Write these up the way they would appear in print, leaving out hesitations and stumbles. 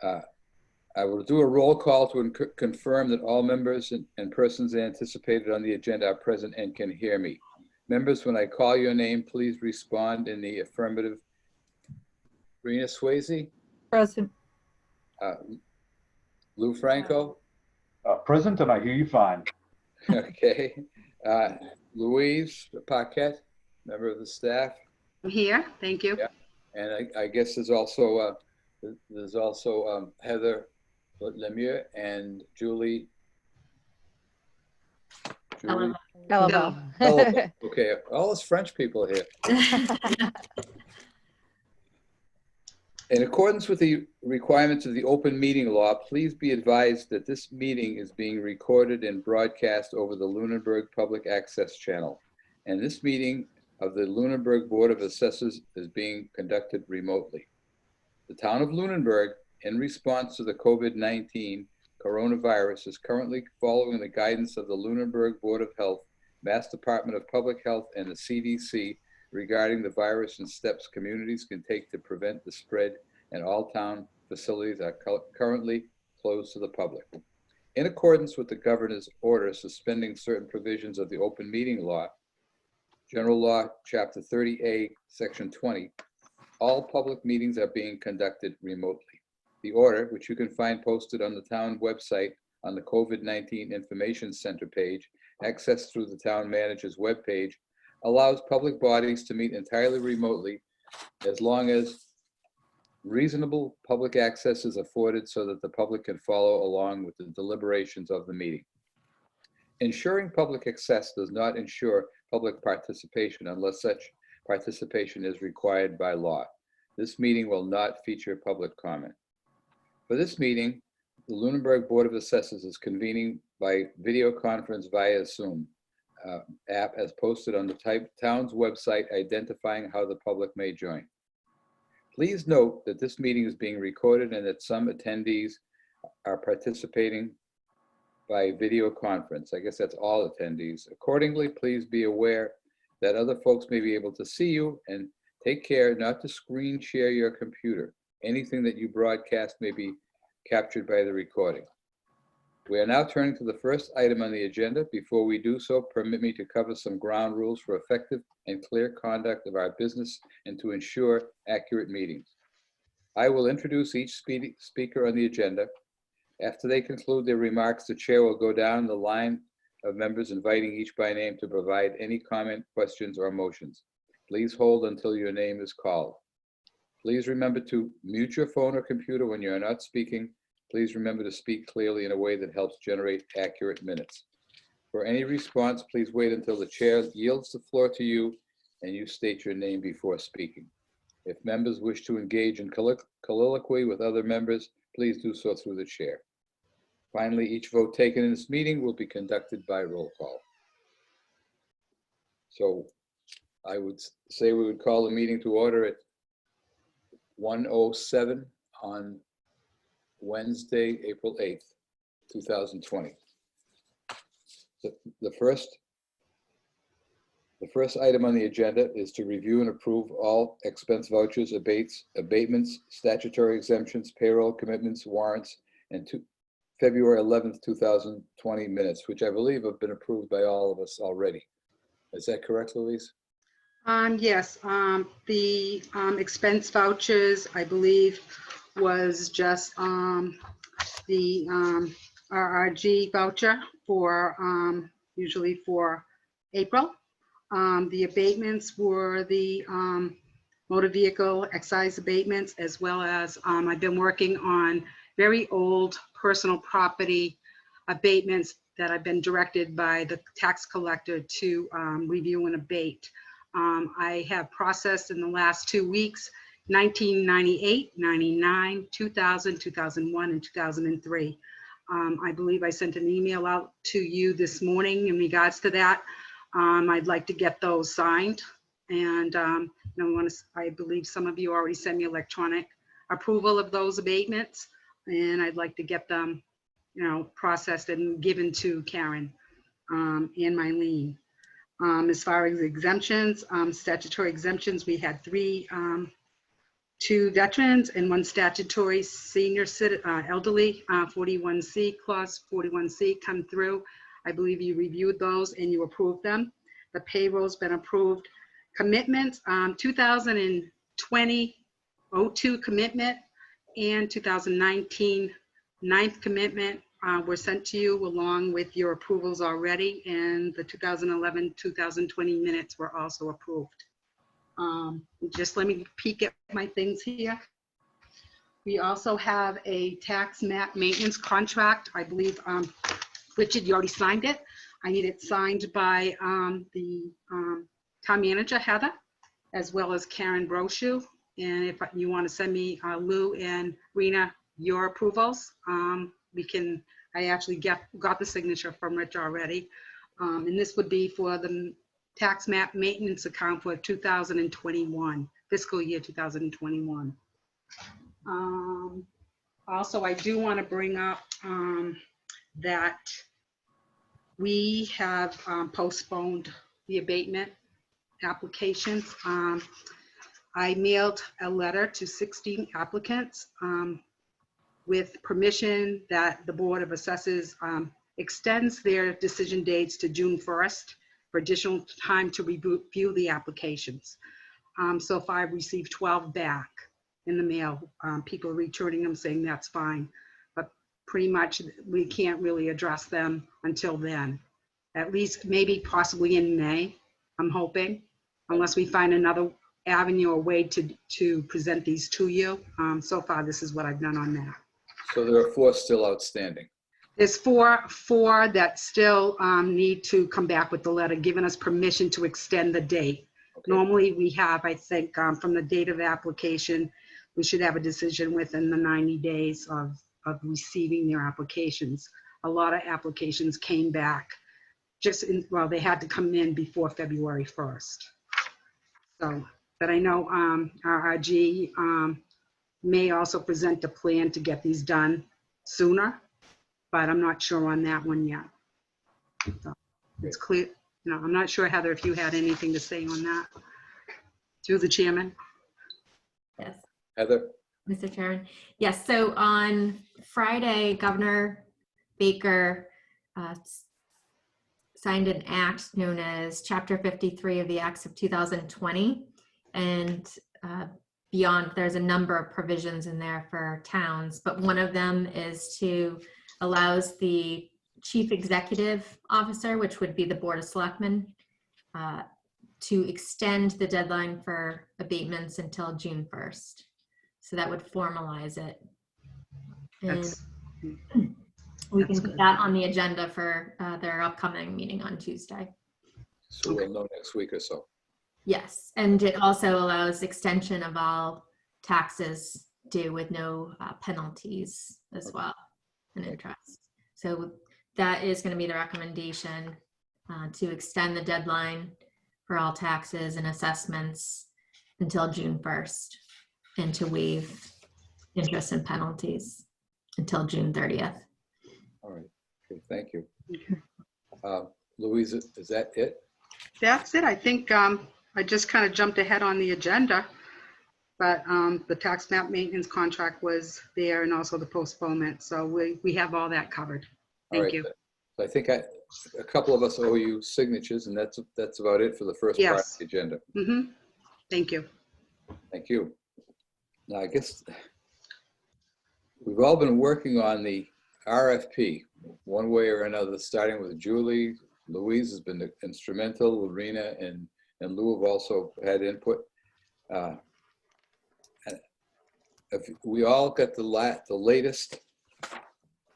Uh, I will do a roll call to confirm that all members and persons anticipated on the agenda are present and can hear me. Members, when I call your name, please respond in the affirmative. Rena Swayze? Present. Lou Franco? Present, and I hear you fine. Okay. Louise Paquette, member of the staff? I'm here, thank you. Yeah. And I guess there's also Heather Lemieux and Julie. Hello. Okay, all us French people here. In accordance with the requirements of the open meeting law, please be advised that this meeting is being recorded and broadcast over the Lunenburg Public Access Channel. And this meeting of the Lunenburg Board of Assessors is being conducted remotely. The town of Lunenburg, in response to the COVID-19 coronavirus, is currently following the guidance of the Lunenburg Board of Health, Mass Department of Public Health, and the CDC regarding the virus and steps communities can take to prevent the spread, and all town facilities are currently closed to the public. In accordance with the governor's order suspending certain provisions of the open meeting law, General Law, Chapter 30A, Section 20, all public meetings are being conducted remotely. The order, which you can find posted on the town website on the COVID-19 Information Center page, accessed through the town manager's webpage, allows public bodies to meet entirely remotely as long as reasonable public access is afforded so that the public can follow along with the deliberations of the meeting. Ensuring public access does not ensure public participation unless such participation is required by law. This meeting will not feature public comment. For this meeting, the Lunenburg Board of Assessors is convening by video conference via Zoom app as posted on the town's website, identifying how the public may join. Please note that this meeting is being recorded and that some attendees are participating by video conference. I guess that's all attendees. Accordingly, please be aware that other folks may be able to see you, and take care not to screen share your computer. Anything that you broadcast may be captured by the recording. We are now turning to the first item on the agenda. Before we do so, permit me to cover some ground rules for effective and clear conduct of our business and to ensure accurate meetings. I will introduce each speaker on the agenda. After they conclude their remarks, the chair will go down the line of members, inviting each by name to provide any comment, questions, or motions. Please hold until your name is called. Please remember to mute your phone or computer when you are not speaking. Please remember to speak clearly in a way that helps generate accurate minutes. For any response, please wait until the chair yields the floor to you and you state your name before speaking. If members wish to engage in colloquy with other members, please do so through the chair. Finally, each vote taken in this meeting will be conducted by roll call. So I would say we would call the meeting to order at 1:07 on Wednesday, April 8th, 2020. The first item on the agenda is to review and approve all expense vouchers, abatements, statutory exemptions, payroll commitments, warrants, and February 11th, 2020 minutes, which I believe have been approved by all of us already. Is that correct, Louise? Yes, the expense vouchers, I believe, was just the RRG voucher for usually for April. The abatements were the motor vehicle excise abatements, as well as I've been working on very old personal property abatements that I've been directed by the tax collector to review and abate. I have processed in the last 2 weeks 1998, 99, 2000, 2001, and 2003. I believe I sent an email out to you this morning in regards to that. I'd like to get those signed, and I believe some of you already sent me electronic approval of those abatements, and I'd like to get them, processed and given to Karen and Mylene. As far as exemptions, statutory exemptions, we had three 2 veterans and 1 statutory senior elderly, 41C, clause 41C come through. I believe you reviewed those and you approved them. The payroll's been approved. Commitments, 2020 02 commitment and 2019 ninth commitment were sent to you along with your approvals already, and the 2011-2020 minutes were also approved. Just let me peek at my things here. We also have a tax map maintenance contract. I believe, Richard, you already signed it. I need it signed by the town manager, Heather, as well as Karen Brochu. And if you want to send me Lou and Rena your approvals, we can. I actually got the signature from Rich already. And this would be for the tax map maintenance account for 2021, fiscal year 2021. Also, I do want to bring up that we have postponed the abatement applications. I mailed a letter to 16 applicants with permission that the Board of Assessors extends their decision dates to June 1st for additional time to review the applications. So far, I've received 12 back in the mail. People returning them saying that's fine, but pretty much we can't really address them until then. At least maybe possibly in May, I'm hoping, unless we find another avenue or way to present these to you. So far, this is what I've done on that. So there are 4 still outstanding. There's four that still need to come back with the letter, giving us permission to extend the date. Okay. Normally we have, I think, from the date of the application, we should have a decision within the 90 days of receiving their applications. A lot of applications came back well, they had to come in before February 1st. So, but I know RRG may also present a plan to get these done sooner, but I'm not sure on that one yet. So it's clear. No, I'm not sure, Heather, if you had anything to say on that through the chairman. Yes, Heather? Mr. Chairman. Yes, so on Friday, Governor Baker signed an act known as Chapter 53 of the Acts of 2020. And beyond, there's a number of provisions in there for towns, but one of them is allows the chief executive officer, which would be the Board of Selectmen, to extend the deadline for abatements until June 1st. So that would formalize it. And we can put that on the agenda for their upcoming meeting on Tuesday. So we'll know next week or so. Yes, and it also allows extension of all taxes due with no penalties as well and interest. So that is going to be the recommendation to extend the deadline for all taxes and assessments until June 1st and to waive interest and penalties until June 30th. All right. Okay, thank you. Louise, is that it? That's it. I think I just kind of jumped ahead on the agenda, but the tax map maintenance contract was there and also the postponement. So we have all that covered. Thank you. So I think a couple of us owe you signatures, and that's about it for the first part of the agenda. Mm-hmm. Thank you. Thank you. Now, I guess we've all been working on the RFP one way or another, starting with Julie. Louise has been instrumental. Lorena and Lou have also had input. If we all got the latest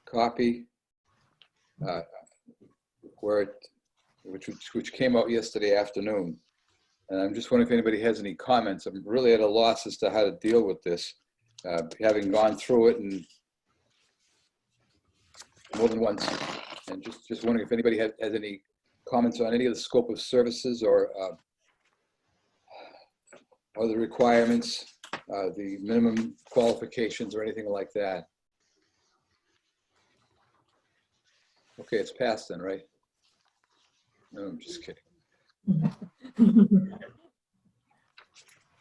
copy, which came out yesterday afternoon. And I'm just wondering if anybody has any comments. I'm really at a loss as to how to deal with this, having gone through it and more than once. And just wondering if anybody has any comments on any of the scope of services or the requirements, the minimum qualifications or anything like that. Okay, it's passed then, right? No, I'm just kidding.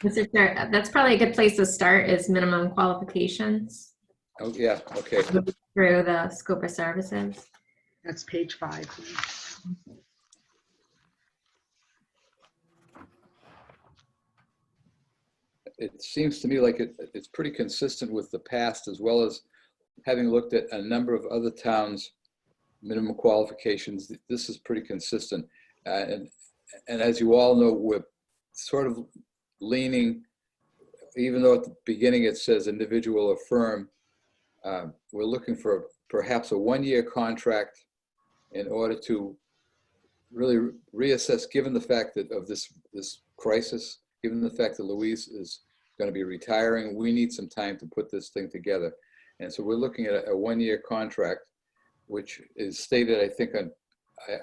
Mr. Chair, that's probably a good place to start is minimum qualifications Oh, yeah, okay. through the scope of services. That's page 5. It seems to me like it's pretty consistent with the past, as well as having looked at a number of other towns' minimum qualifications. This is pretty consistent. And as you all know, we're sort of leaning, even though at the beginning it says individual or firm, we're looking for perhaps a 1-year contract in order to really reassess, given the fact that of this crisis, given the fact that Louise is going to be retiring, we need some time to put this thing together. And so we're looking at a 1-year contract, which is stated, I think, on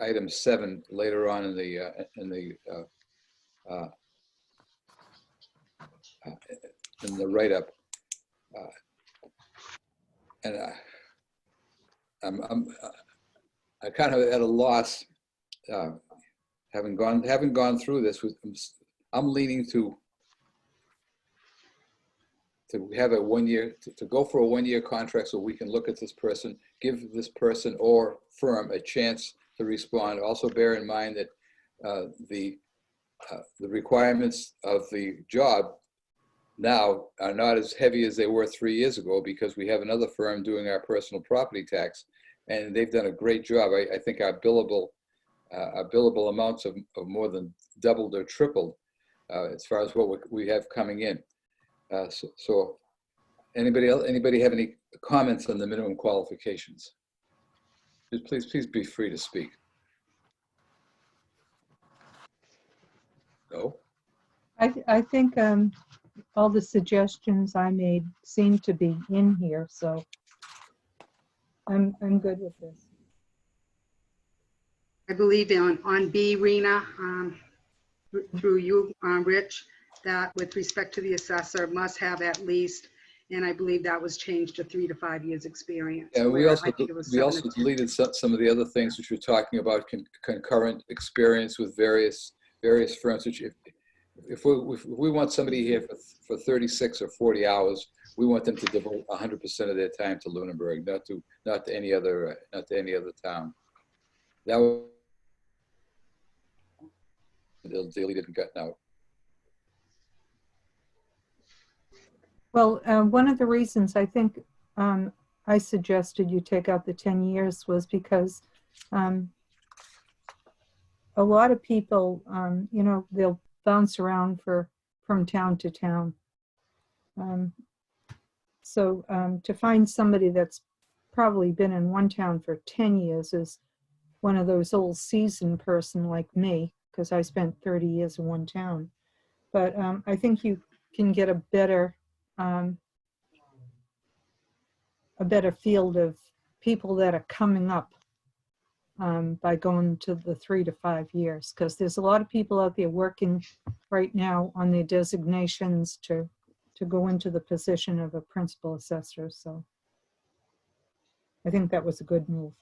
item 7 later on in the write-up. And I'm kind of at a loss, having gone through this. I'm leaning to have a 1-year, to go for a 1-year contract so we can look at this person, give this person or firm a chance to respond. Also bear in mind that the requirements of the job now are not as heavy as they were 3 years ago, because we have another firm doing our personal property tax, and they've done a great job. I think our billable amounts of more than doubled or tripled as far as what we have coming in. So anybody have any comments on the minimum qualifications? Please be free to speak. No? I think all the suggestions I made seem to be in here, so I'm good with this. I believe on B, Rena, through you, Rich, that with respect to the assessor must have at least, and I believe that was changed to 3 to 5 years experience. And we where also I think it was we 7 also to 10. deleted some of the other things which we're talking about, concurrent experience with various firms. Which if we want somebody here for 36 or 40 hours, we want them to devote 100% of their time to Lunenburg, not to any other town. That was deleted and gotten out. Well, one of the reasons I think I suggested you take out the 10 years was because a lot of people, they'll bounce around from town to town. So to find somebody that's probably been in one town for 10 years is one of those old seasoned person like me, because I spent 30 years in one town. But I think you can get a better field of people that are coming up by going to the 3 to 5 years, because there's a lot of people out there working right now on their designations to go into the position of a principal assessor. So I think that was a good move.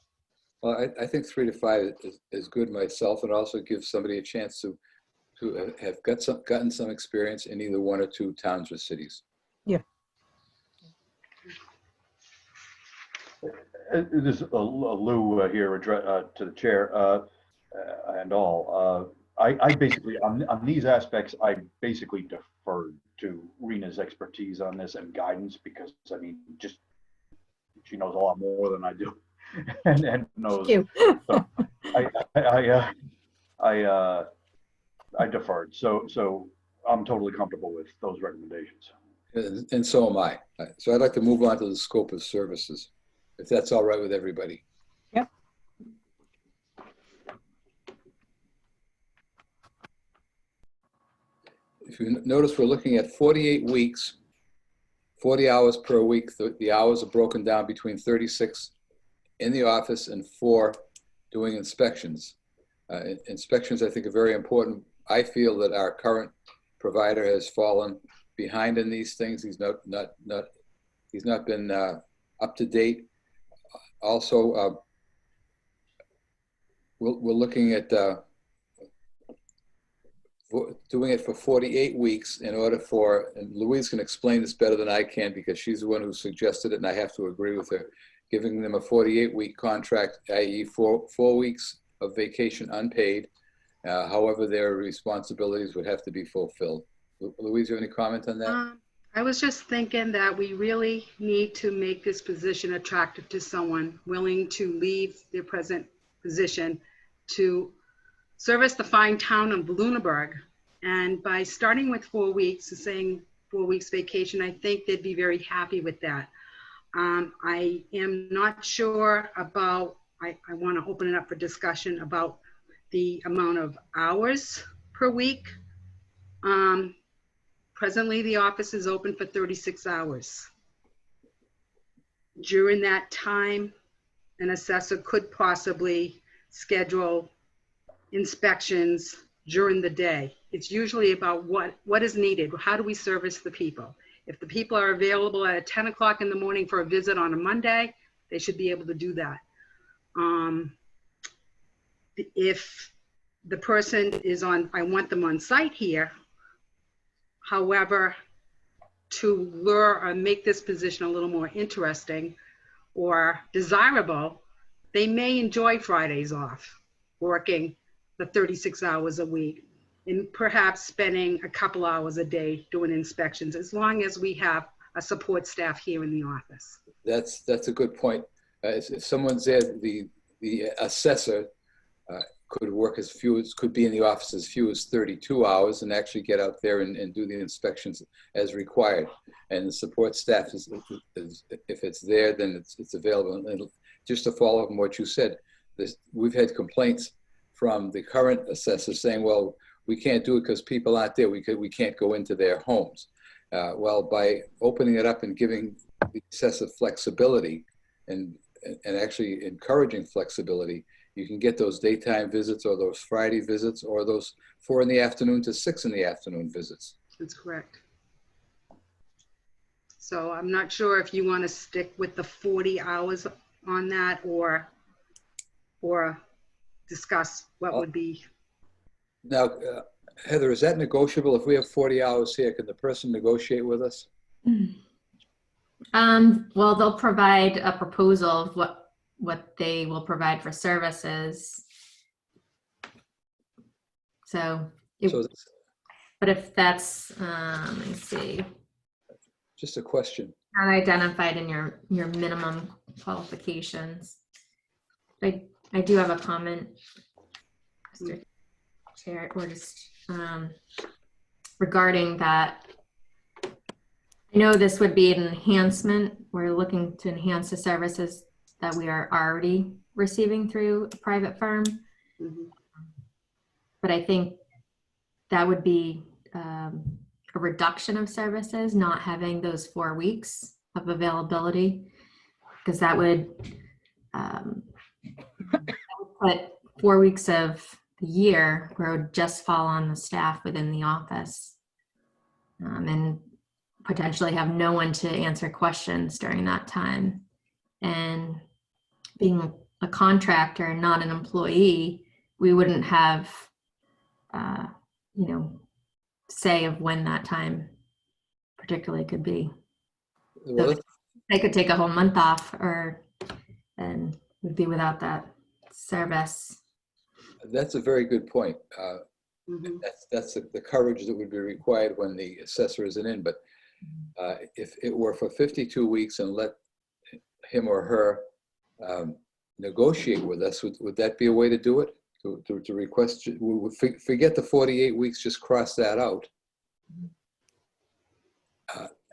Well, I think 3 to 5 is good myself, and also gives somebody a chance to have gotten some experience in either 1 or 2 towns or cities. Yeah. This is Lou here to the chair and all. I basically, on these aspects, I basically deferred to Rena's expertise on this and guidance, because I mean, just she knows a lot more than I do, and knows. Thank you. So I deferred. So I'm totally comfortable with those recommendations. And so am I. So I'd like to move on to the scope of services, if that's all right with everybody. Yep. If you notice, we're looking at 48 weeks, 40 hours per week. The hours are broken down between 36 in the office and 4 doing inspections. Inspections, I think, are very important. I feel that our current provider has fallen behind in these things. He's not been up to date. Also, we're looking at doing it for 48 weeks in order for, and Louise can explain this better than I can because she's the one who suggested it and I have to agree with her, giving them a 48-week contract, i.e. four weeks of vacation unpaid. However, their responsibilities would have to be fulfilled. Louise, you have any comment on that? I was just thinking that we really need to make this position attractive to someone willing to leave their present position to service the fine town of Lunenburg. And by starting with 4 weeks and saying 4 weeks vacation, I think they'd be very happy with that. I am not sure about, I want to open it up for discussion about the amount of hours per week. Presently, the office is open for 36 hours. During that time, an assessor could possibly schedule inspections during the day. It's usually about what is needed. How do we service the people? If the people are available at 10 o'clock in the morning for a visit on a Monday, they should be able to do that. If the person is on, I want them on site here. However, to lure or make this position a little more interesting or desirable, they may enjoy Fridays off, working the 36 hours a week and perhaps spending a couple hours a day doing inspections, as long as we have a support staff here in the office. That's a good point. If someone's there, the assessor could work as few as, could be in the office as few as 32 hours and actually get out there and do the inspections as required. And the support staff is if it's there, then it's available. And just to follow up on what you said, we've had complaints from the current assessor saying, well, we can't do it because people aren't there. We can't go into their homes. Well, by opening it up and giving the assessor flexibility and actually encouraging flexibility, you can get those daytime visits or those Friday visits or those 4 in the afternoon to 6 in the afternoon visits. That's correct. So I'm not sure if you want to stick with the 40 hours on that or discuss what would be. Now, Heather, is that negotiable? If we have 40 hours here, can the person negotiate with us? Well, they'll provide a proposal of what they will provide for services. So, but if that's, let me see. Just a question. Not identified in your minimum qualifications. I do have a comment, Mr. Chair, or just regarding that. I know this would be an enhancement. We're looking to enhance the services that we are already receiving through a private firm. Mm-hmm. But I think that would be a reduction of services, not having those 4 weeks of availability, because that would put 4 weeks of the year where it would just fall on the staff within the office, and potentially have no one to answer questions during that time. And being a contractor and not an employee, we wouldn't have, say of when that time particularly could be. Well, So they could take a whole month off and would be without that service. that's a very good point. Mm-hmm. That's the courage that would be required when the assessor isn't in. But if it were for 52 weeks and let him or her negotiate with us, would that be a way to do it? To request, forget the 48 weeks, just cross that out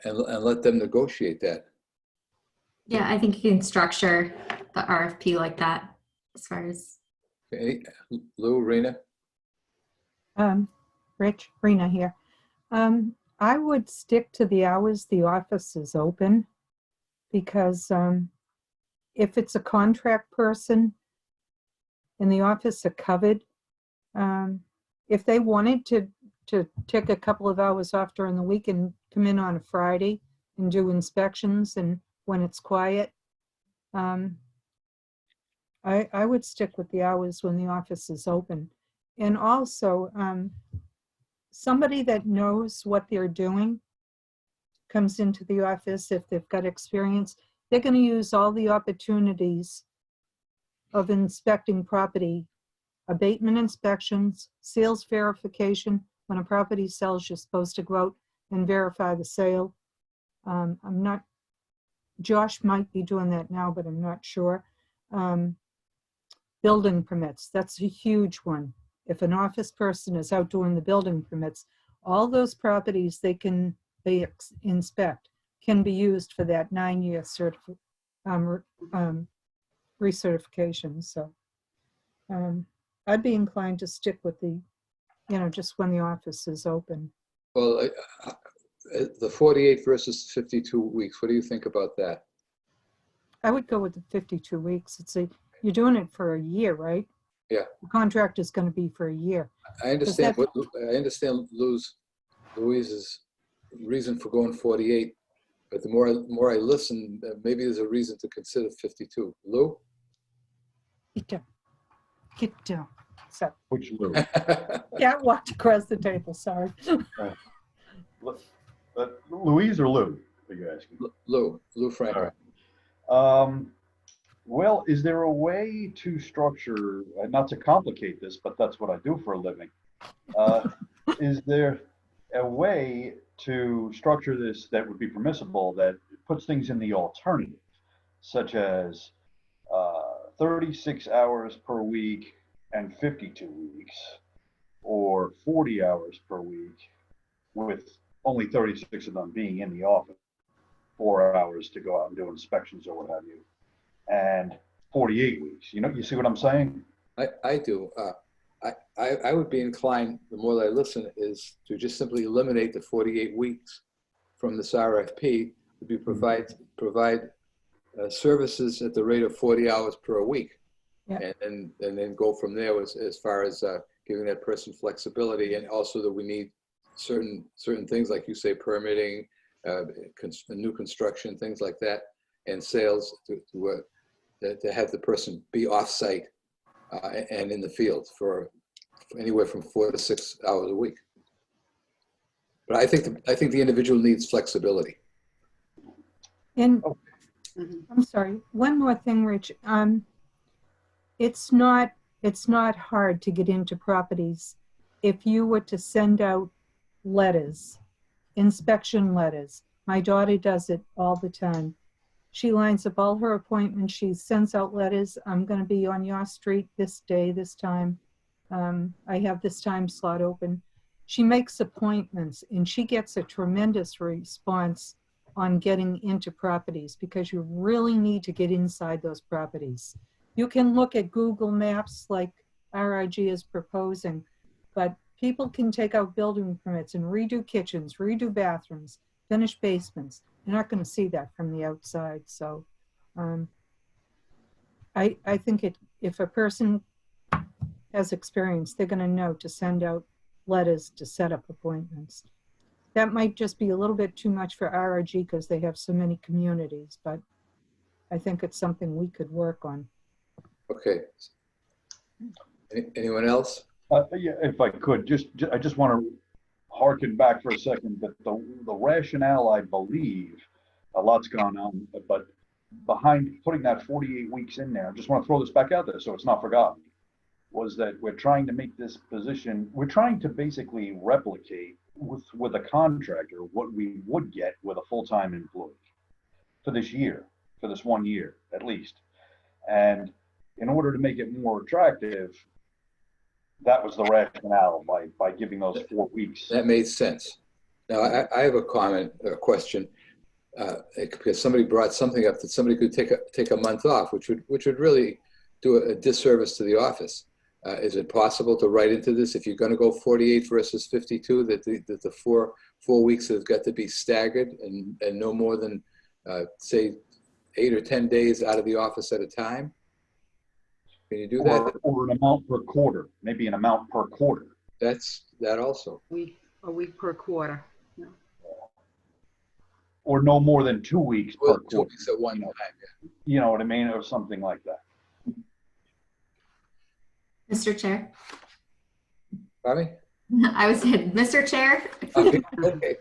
and let them negotiate that. Yeah, I think you can structure the RFP like that as far as. Okay. Lou, Rena? Rich, Rena here. I would stick to the hours the office is open, because if it's a contract person and the office are covered, if they wanted to take a couple of hours off during the week and come in on a Friday and do inspections and when it's quiet, I would stick with the hours when the office is open. And also, somebody that knows what they're doing comes into the office, if they've got experience, they're going to use all the opportunities of inspecting property, abatement inspections, sales verification. When a property sells, you're supposed to go out and verify the sale. I'm not, Josh might be doing that now, but I'm not sure. Building permits, that's a huge one. If an office person is out doing the building permits, all those properties they inspect can be used for that 9-year recertification. So I'd be inclined to stick with the, just when the office is open. Well, the 48 versus 52 weeks, what do you think about that? I would go with the 52 weeks. You're doing it for a year, right? Yeah. The contract is going to be for a year. I understand Louise's reason for going 48, but the more I listen, maybe there's a reason to consider 52. Lou? Get down. Get down. So, Which Lou? Cat walked across the table, sorry. Louise or Lou, are you asking? Lou Franklin. All right. Well, is there a way to structure, not to complicate this, but that's what I do for a living. Is there a way to structure this that would be permissible that puts things in the alternative, such as 36 hours per week and 52 weeks, or 40 hours per week with only 36 of them being in the office, 4 hours to go out and do inspections or what have you, and 48 weeks. You see what I'm saying? I do. I would be inclined, the more that I listen, is to just simply eliminate the 48 weeks from this RFP to be provide services at the rate of 40 hours per week. Yeah. And then go from there as far as giving that person flexibility, and also that we need certain things, like you say, permitting, new construction, things like that, and sales to have the person be off-site and in the field for anywhere from 4 to 6 hours a week. But I think the individual needs flexibility. And I'm sorry, one more thing, Rich. It's not hard to get into properties if you were to send out letters, inspection letters. My daughter does it all the time. She lines up all her appointments. She sends out letters. I'm going to be on your street this day, this time. I have this time slot open. She makes appointments, and she gets a tremendous response on getting into properties, because you really need to get inside those properties. You can look at Google Maps like RIG is proposing, but people can take out building permits and redo kitchens, redo bathrooms, finish basements. You're not going to see that from the outside. So I think if a person has experience, they're going to know to send out letters to set up appointments. That might just be a little bit too much for RIG because they have so many communities, but I think it's something we could work on. Okay. Anyone else? Yeah, if I could, I just want to harken back for a second that the rationale, I believe, a lot's gone on, but behind putting that 48 weeks in there, I just want to throw this back out there so it's not forgotten, was that we're trying to make this position, we're trying to basically replicate with a contractor what we would get with a full-time employee for this year, for this 1 year at least. And in order to make it more attractive, that was the rationale by giving those 4 weeks. That made sense. Now I have a question, because somebody brought something up that somebody could take a month off, which would really do a disservice to the office. Is it possible to write into this, if you're going to go 48 versus 52, that the four weeks have got to be staggered and no more than say 8 or 10 days out of the office at a time? Can you do that? Or an amount per quarter, maybe an amount per quarter. That also. A week per quarter. Yeah. Or no more than 2 weeks per quarter. 2 weeks at one time, yeah. You know what I mean? Or something like that. Mr. Chair. Bobby? I would say, Mr. Chair, Okay.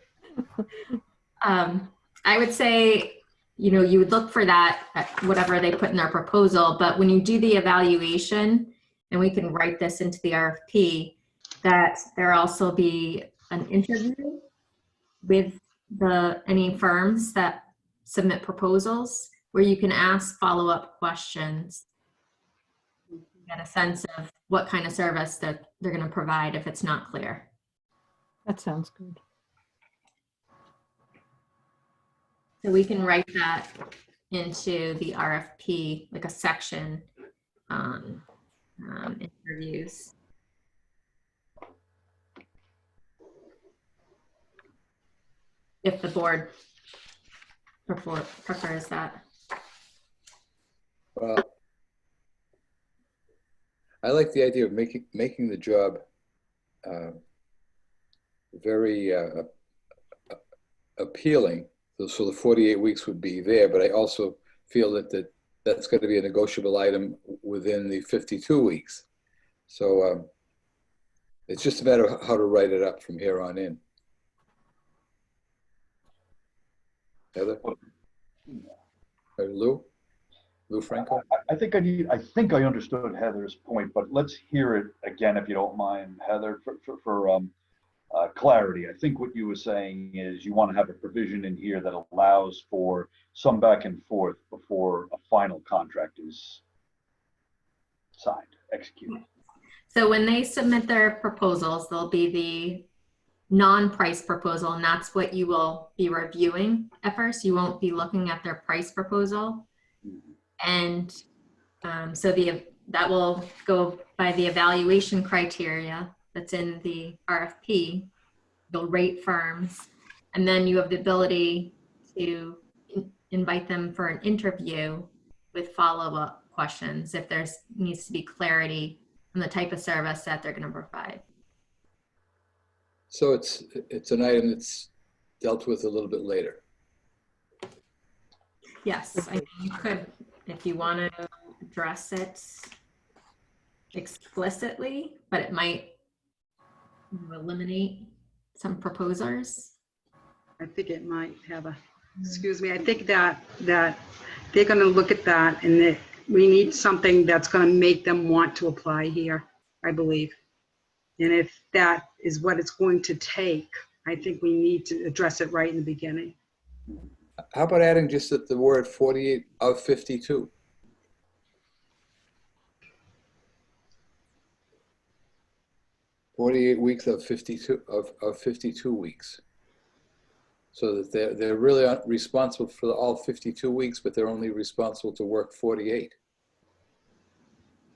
I would say, you would look for that, whatever they put in their proposal, but when you do the evaluation, and we can write this into the RFP, that there also be an interview with any firms that submit proposals where you can ask follow-up questions, get a sense of what kind of service that they're going to provide if it's not clear. That sounds good. So we can write that into the RFP, like a section on interviews. If the board prefers that. Well, I like the idea of making the job very appealing. So the 48 weeks would be there, but I also feel that's going to be a negotiable item within the 52 weeks. So it's just a matter of how to write it up from here on in. Heather? Or Lou Franco? I think I understood Heather's point, but let's hear it again, if you don't mind, Heather, for clarity. I think what you were saying is you want to have a provision in here that allows for some back and forth before a final contract is signed, executed. So when they submit their proposals, there'll be the non-price proposal, and that's what you will be reviewing at first. You won't be looking at their price proposal. And so that will go by the evaluation criteria that's in the RFP. You'll rate firms, and then you have the ability to invite them for an interview with follow-up questions if there needs to be clarity on the type of service that they're going to provide. So it's an item that's dealt with a little bit later. Yes, I mean, you could, if you want to address it explicitly, but it might eliminate some proposers. I think it might have excuse me, I think that they're going to look at that, and that we need something that's going to make them want to apply here, I believe. And if that is what it's going to take, I think we need to address it right in the beginning. How about adding just the word 48 of 52? "48 weeks of 52 of 52 weeks." So that they're really responsible for all 52 weeks, but they're only responsible to work 48.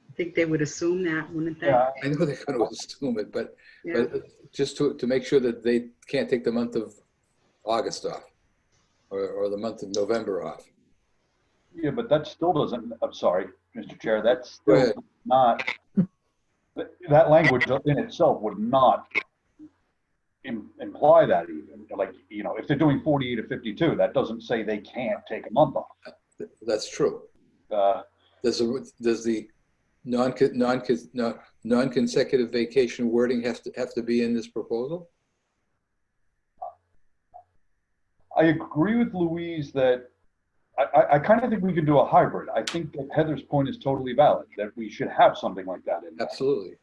I think they would assume that, wouldn't they? Yeah, I know they're going to assume it, but Yeah. just to make sure that they can't take the month of August off or the month of November off. yeah, but that still doesn't, I'm sorry, Mr. Chair, that's Go still ahead. not, that language in itself would not imply that even. Like, if they're doing 48 to 52, that doesn't say they can't take a month off. That's true. Uh, Does the non-consecutive vacation wording have to be in this proposal? I agree with Louise that I kind of think we could do a hybrid. I think that Heather's point is totally valid, that we should have something like that in there. Absolutely.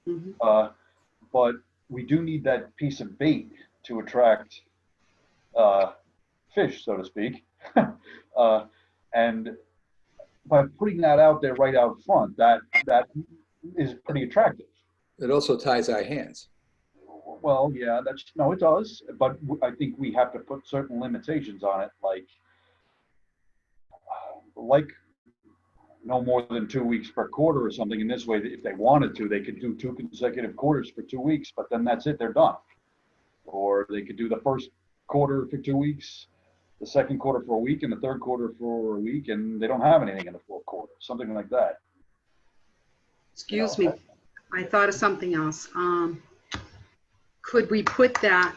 But we do need that piece of bait to attract fish, so to speak. And by putting that out there right out front, that is pretty attractive. It also ties our hands. Well, yeah, it does. But I think we have to put certain limitations on it, like no more than 2 weeks per quarter or something. In this way, if they wanted to, they could do 2 consecutive quarters for 2 weeks, but then that's it, they're done. Or they could do the first quarter for 2 weeks, the second quarter for a week, and the third quarter for a week, and they don't have anything in the fourth quarter, something like that. Excuse me, I thought of something else. Could we put that,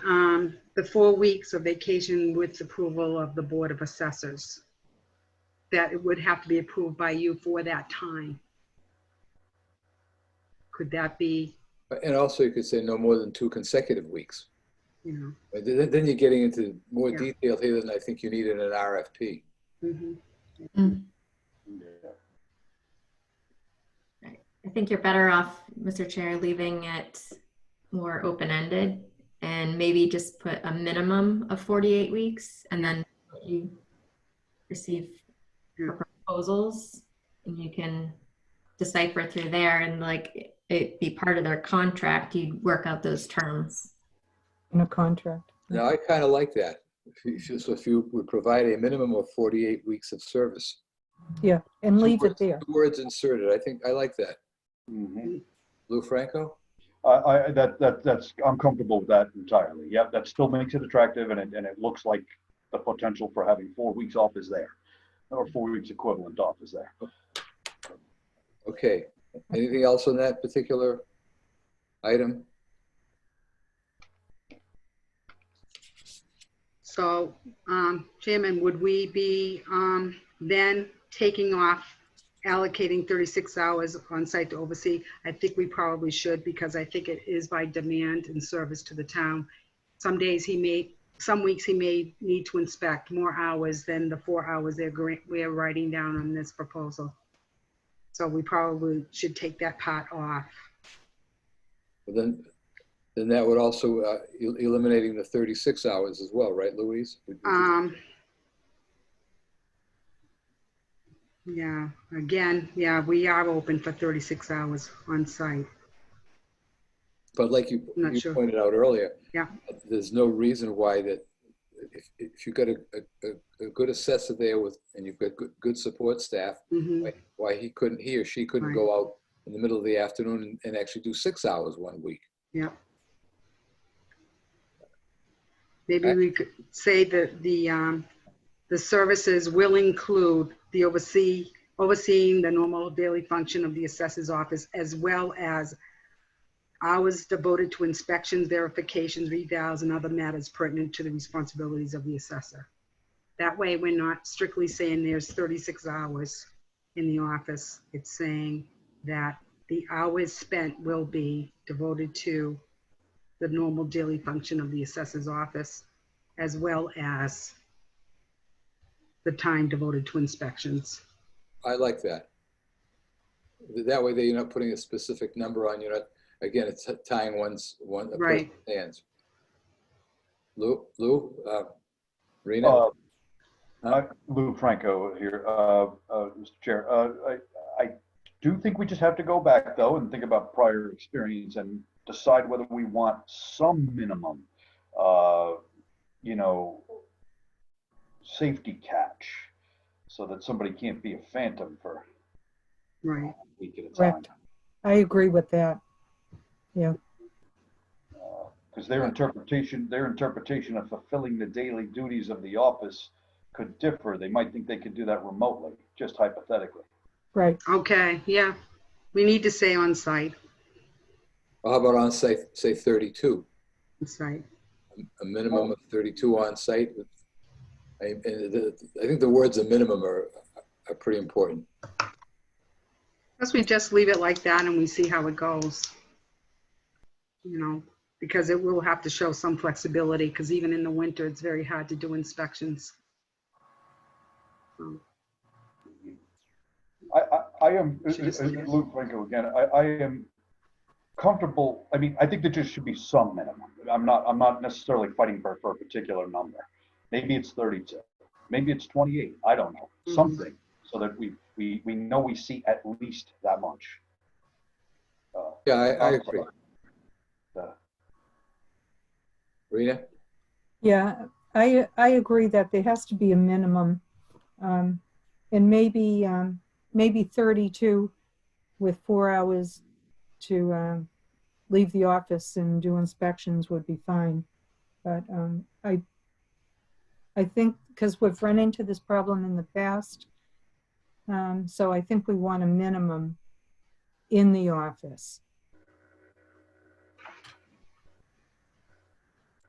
the 4 weeks of vacation with approval of the Board of Assessors? That it would have to be approved by you for that time. Could that be And also you could say no more than 2 consecutive weeks. you know. But then you're getting into more Yeah. detail here than I think you need in an RFP. Mhm. Yeah. I think you're better off, Mr. Chair, leaving it more open-ended and maybe just put a minimum of 48 weeks and then you receive Yeah. proposals and you can decipher through there and like it be part of their contract, you work out those terms. In a contract. Now, I kind of like that. So if you would provide a minimum of 48 weeks of service. Yeah, and leave it there. 2 words inserted. I think I like that. Mhm. Lou Franco? I'm comfortable with that entirely. Yeah, that still makes it attractive, and it looks like the potential for having 4 weeks off is there, or 4 weeks equivalent off is there. Okay. Anything else on that particular item? So, Chairman, would we be then taking off allocating 36 hours on site to oversee? I think we probably should, because I think it is by demand and service to the town. Some days some weeks he may need to inspect more hours than the 4 hours we're writing down on this proposal. So we probably should take that part off. But then that would also eliminating the 36 hours as well, right, Louise? Yeah, again, yeah, we are open for 36 hours on site. But like you Not sure. pointed out earlier, Yeah. there's no reason why that if you've got a good assessor there and you've got good support staff, Mhm. why he or she couldn't Right. go out in the middle of the afternoon and actually do 6 hours one week. Yeah. Maybe we could say that the services will include the overseeing the normal daily function of the assessor's office, as well as hours devoted to inspections, verifications, revals, and other matters pertinent to the responsibilities of the assessor. That way, we're not strictly saying there's 36 hours in the office. It's saying that the hours spent will be devoted to the normal daily function of the assessor's office, as well as the time devoted to inspections. I like that. That way you're not putting a specific number on, again, it's tying a Right. person's hands. Lou, Rena? Lou Franco here, Mr. Chair. I do think we just have to go back though and think about prior experience and decide whether we want some minimum, safety catch so that somebody can't be a phantom for Right. a week at a time. Correct. I agree with that. Yeah. Because their interpretation of fulfilling the daily duties of the office could differ. They might think they could do that remotely, just hypothetically. Right. Okay, yeah. We need to say on site. Well, how about on site, say 32? On site. A minimum of 32 on site. I think the words "a minimum" are pretty important. Unless we just leave it like that and we see how it goes. Because it will have to show some flexibility, because even in the winter, it's very hard to do inspections. I am, Luke Franco again, I am comfortable. I mean, I think there just should be some minimum. I'm not necessarily fighting for a particular number. Maybe it's 32, maybe it's 28. I don't know, something, so that we know we see at least that much. Yeah, I agree. Rena? Yeah, I agree that there has to be a minimum, and maybe 32 with 4 hours to leave the office and do inspections would be fine. But I think because we've run into this problem in the past, so I think we want a minimum in the office.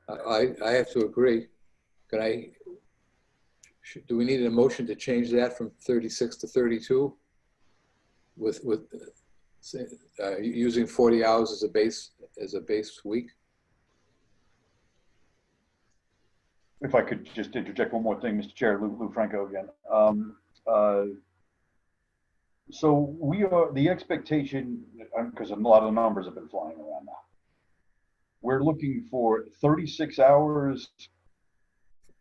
I have to agree. Do we need a motion to change that from 36 to 32? using 40 hours as a base week? If I could just interject one more thing, Mr. Chair, Lou Franco again. So we are, the expectation, because a lot of the numbers have been flying around now. We're looking for 36 hours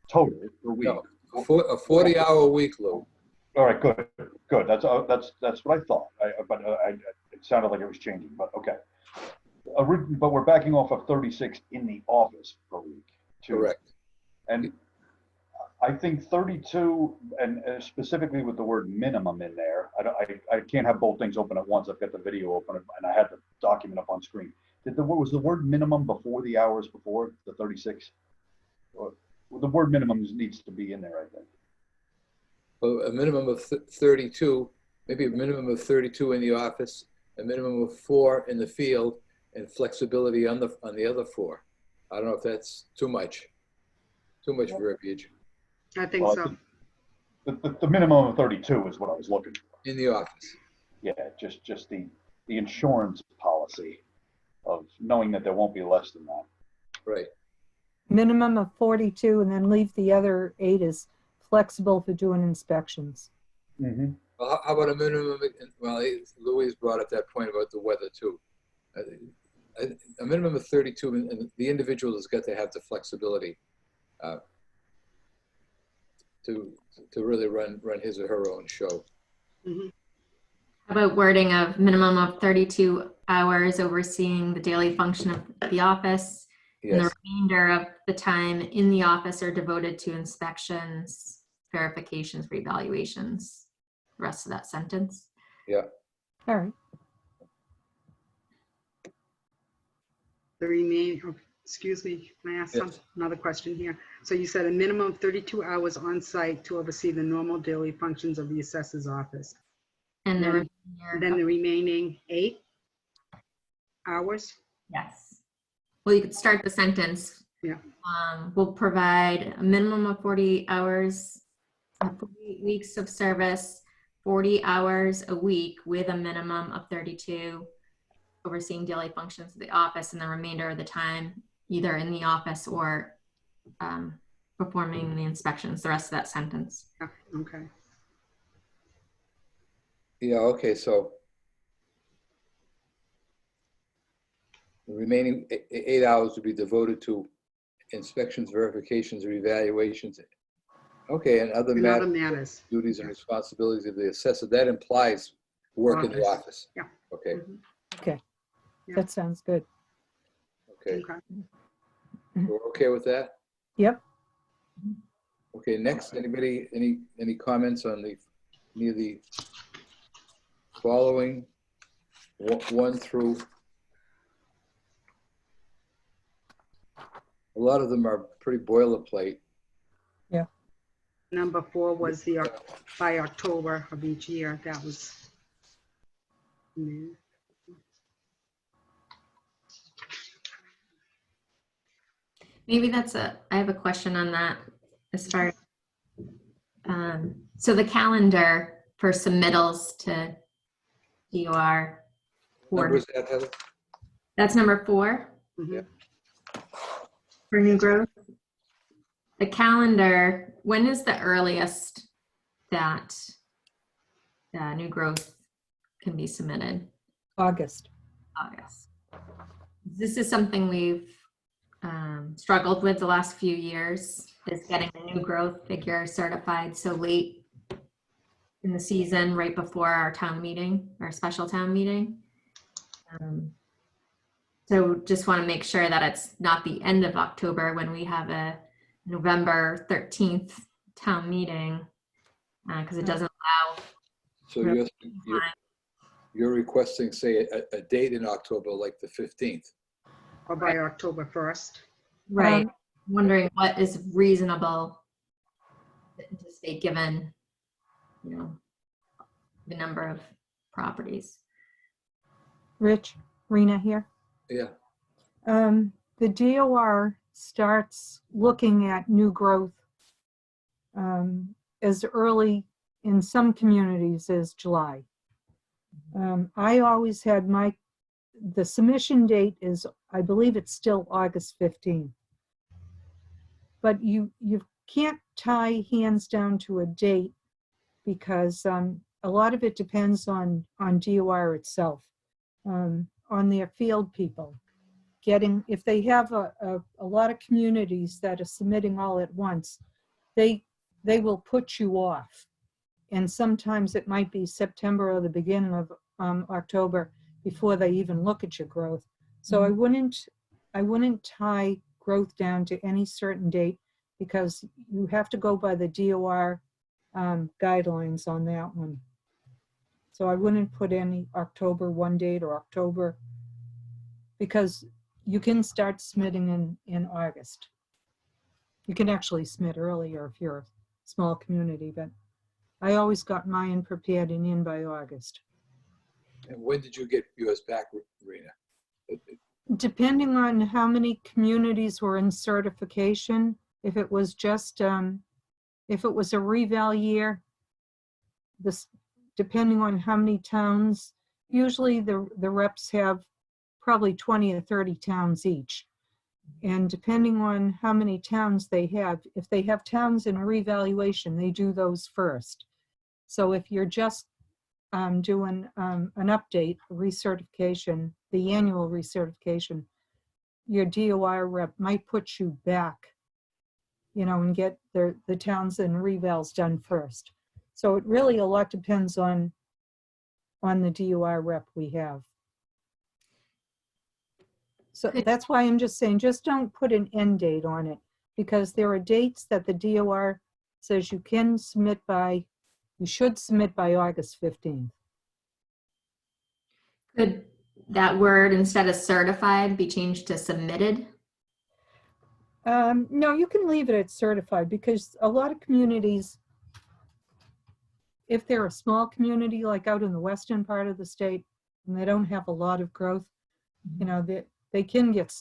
total per week. No, a 40-hour week, Lou. All right, good. That's what I thought. It sounded like it was changing, but okay. But we're backing off of 36 in the office per week. Correct. And I think 32, and specifically with the word minimum in there, I can't have both things open at once. I've got the video open and I had the document up on screen. Was the word minimum before the hours before the 36? Or, well, the word minimum needs to be in there, I think. Well, a minimum of 32, maybe a minimum of 32 in the office, a minimum of 4 in the field, and flexibility on the other 4. I don't know if that's too much verbiage. I think so. The minimum of 32 is what I was looking for. In the office. Yeah, just the insurance policy of knowing that there won't be less than that. Right. Minimum of 42, and then leave the other 8 as flexible for doing inspections. Mm-hmm. Well, how about a minimum? Well, Louise brought up that point about the weather too. A minimum of 32, and the individual has got to have the flexibility to really run his or her own show. Mm-hmm. How about wording of minimum of 32 hours overseeing the daily function of the office? Yes. And the remainder of the time in the office are devoted to inspections, verifications, reevaluations. The rest of that sentence. Yeah. All right. The remaining, oh, excuse me, can I ask another question here? So you said a minimum of 32 hours on site to oversee the normal daily functions of the assessor's office. And the Then remainder. the remaining 8 hours? Yes. Well, you could start the sentence. Yeah. Will provide a minimum of 40 hours, 48 weeks of service, 40 hours a week with a minimum of 32 overseeing daily functions of the office, and the remainder of the time either in the office or performing the inspections, the rest of that sentence. Yeah, okay. Yeah, okay, so the remaining 8 hours would be devoted to inspections, verifications, or evaluations. Okay, and other And other matters. duties and responsibilities of the assessor. That implies work in the office. Yeah. Okay. Mhm. Okay. Yeah. That sounds good. Okay. Okay. We're okay with that? Yep. Okay, next, anybody, any comments on any of the following 1 through? A lot of them are pretty boilerplate. Number 4 was the by October of each year. That was. Maybe I have a question on that as far as, so the calendar for submittals to DOR. Numbers that, Heather? That's number 4 Mhm. for new growth. The calendar, when is the earliest that new growth can be submitted? August. August. This is something we've struggled with the last few years, is getting a new growth figure certified so late in the season, right before our town meeting, our special town meeting. So just want to make sure that it's not the end of October when we have a November 13th town meeting, because it doesn't allow. So you're requesting, say, a date in October, like the 15th. Or by October 1st. Right. Wondering what is reasonable to say, given, the number of properties. Rich, Rena here. Yeah. The DOR starts looking at new growth as early in some communities as July. I always had the submission date is, I believe it's still August 15th. But you can't tie hands down to a date because a lot of it depends on DOR itself, on their field people. If they have a lot of communities that are submitting all at once, they will put you off. And sometimes it might be September or the beginning of October before they even look at your growth. So I wouldn't tie growth down to any certain date because you have to go by the DOR guidelines on that one. So I wouldn't put any October 1 date or October, because you can start submitting in August. You can actually submit earlier if you're a small community, but I always got mine prepared and in by August. And when did you get yours back, Rena? Depending on how many communities were in certification, if it was just, if it was a reval year, depending on how many towns, usually the reps have probably 20 or 30 towns each. And depending on how many towns they have, if they have towns in revaluation, they do those first. So if you're just doing an update, recertification, the annual recertification, your DOR rep might put you back, and get the towns and revals done first. So it really a lot depends on the DOR rep we have. So that's why I'm just saying, just don't put an end date on it, because there are dates that the DOR says you should submit by August 15th. Could that word, instead of certified, be changed to submitted? No, you can leave it at certified, because a lot of communities, if they're a small community, like out in the western part of the state, and they don't have a lot of growth, they can get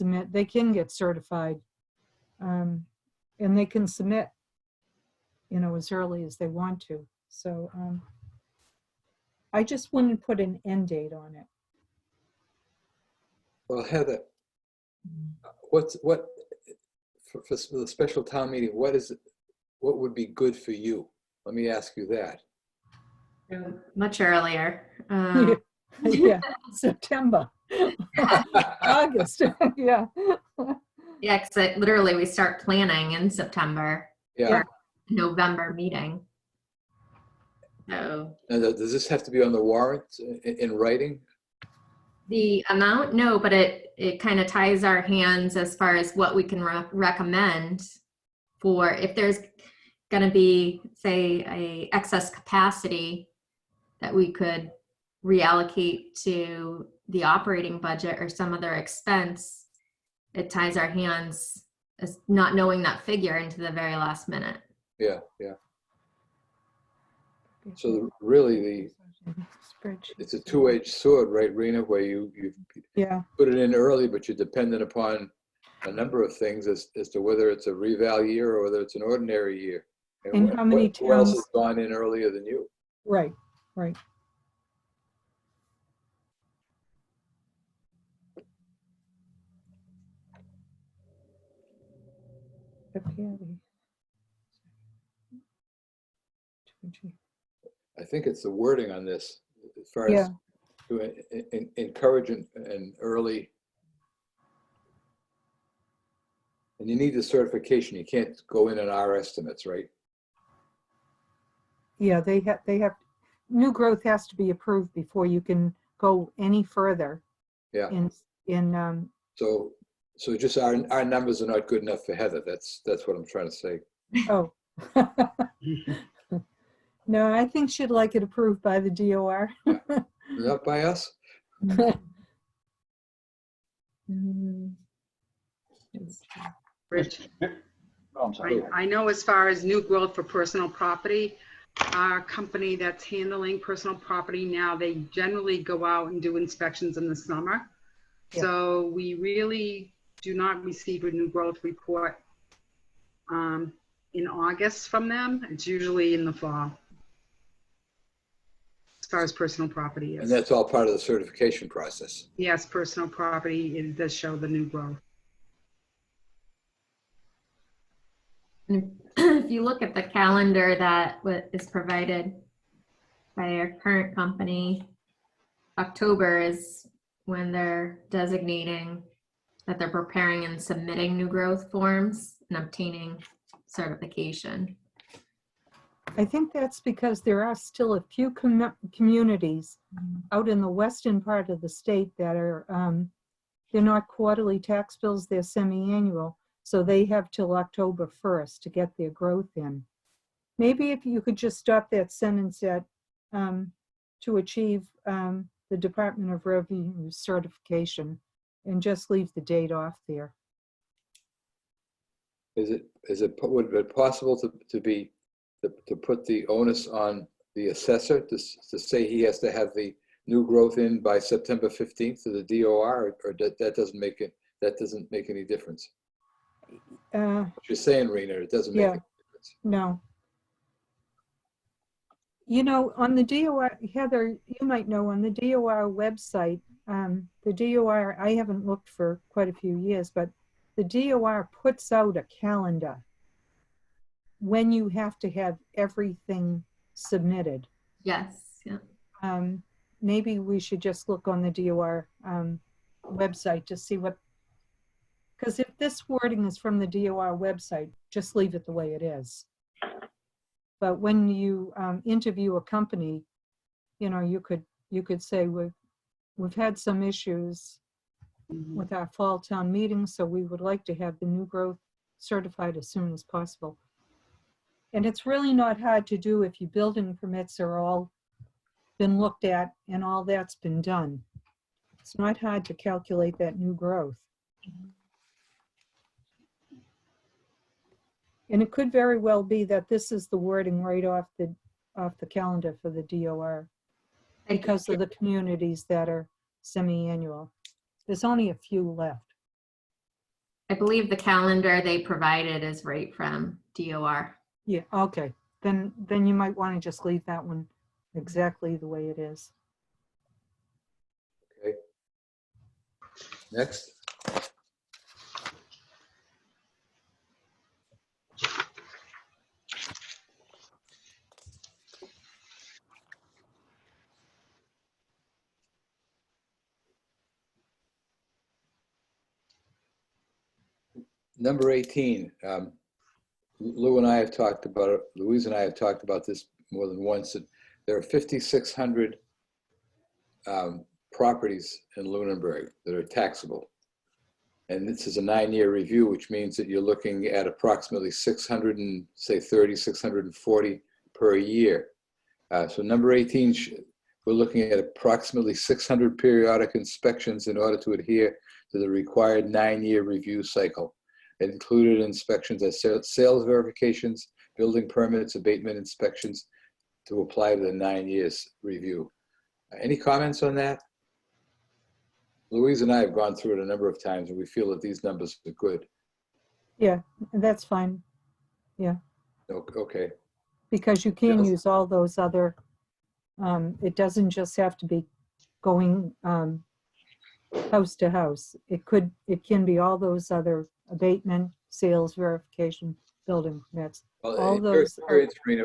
certified, and they can submit, as early as they want to. So I just wouldn't put an end date on it. Well, Heather, what for the special town meeting, what would be good for you? Let me ask you that. Much earlier. Yeah, September, August, yeah. Yeah, because literally we start planning in September. Yeah. For November meeting. So And does this have to be on the warrant in writing? the amount, no, but it kind of ties our hands as far as what we can recommend for if there's going to be, say, a excess capacity that we could reallocate to the operating budget or some other expense. It ties our hands as not knowing that figure into the very last minute. Yeah, yeah. So really, it's a two-edged sword, right, Rena, where you put it in early, but you're dependent upon a number of things as to whether it's a reval year or whether it's an ordinary year. And how many who else towns? has gone in earlier than you? Right, right. I think it's the wording on this, as far as to encourage an early. And you need the certification. You can't go in on our estimates, right? Yeah, they have, new growth has to be approved before you can go any further. Yeah. So just our numbers are not good enough for Heather. That's what I'm trying to say. Oh. No, I think she'd like it approved by the DOR. Not by us? Rich, Oh, I'm sorry. I know as far as new growth for personal property, our company that's handling personal property now, they generally go out and do inspections in the summer. Yeah. So we really do not receive a new growth report in August from them. It's usually in the fall. as far as personal property And is. that's all part of the certification process. Yes, personal property, it does show the new growth. And if you look at the calendar that is provided by our current company, October is when they're designating that they're preparing and submitting new growth forms and obtaining certification. I think that's because there are still a few communities out in the western part of the state that are, they're not quarterly tax bills, they're semi-annual. So they have till October 1st to get their growth in. Maybe if you could just stop that sentence at to achieve the Department of Revenue certification and just leave the date off there. Would it be possible to put the onus on the assessor to say he has to have the new growth in by September 15th to the DOR, or that doesn't make any difference? What you're saying, Rena, it doesn't make Yeah. any difference. No. You know, on the DOR, Heather, you might know, on the DOR website, the DOR, I haven't looked for quite a few years, but the DOR puts out a calendar when you have to have everything submitted. Yes, yeah. Maybe we should just look on the DOR website to see what, because if this wording is from the DOR website, just leave it the way it is. But when you interview a company, you know, you could say we've had some issues with our fall town meeting, so we would like to have the new growth certified as soon as possible. And it's really not hard to do if your building permits are all been looked at and all that's been done. It's not hard to calculate that new growth. And it could very well be that this is the wording right off the calendar for the DOR because of the communities that are semi-annual. There's only a few left. I believe the calendar they provided is right from DOR. Yeah, okay. Then you might want to just leave that one exactly the way it is. Okay. Next. Number 18, Louise and I have talked about this more than once. That there are 5,600 properties in Lunenburg that are taxable. And this is a 9-year review, which means that you're looking at approximately 640 per year. So number 18, we're looking at approximately 600 periodic inspections in order to adhere to the required 9-year review cycle. It included inspections as sales verifications, building permits, abatement inspections to apply to the 9 years review. Any comments on that? Louise and I have gone through it a number of times and we feel that these numbers are good. Yeah, that's fine. Yeah. Okay. Because you can Yes. use all those other, it doesn't just have to be going house to house. It can be all those other abatement, sales verification, building permits. Well, All in your those are, experience, Rena,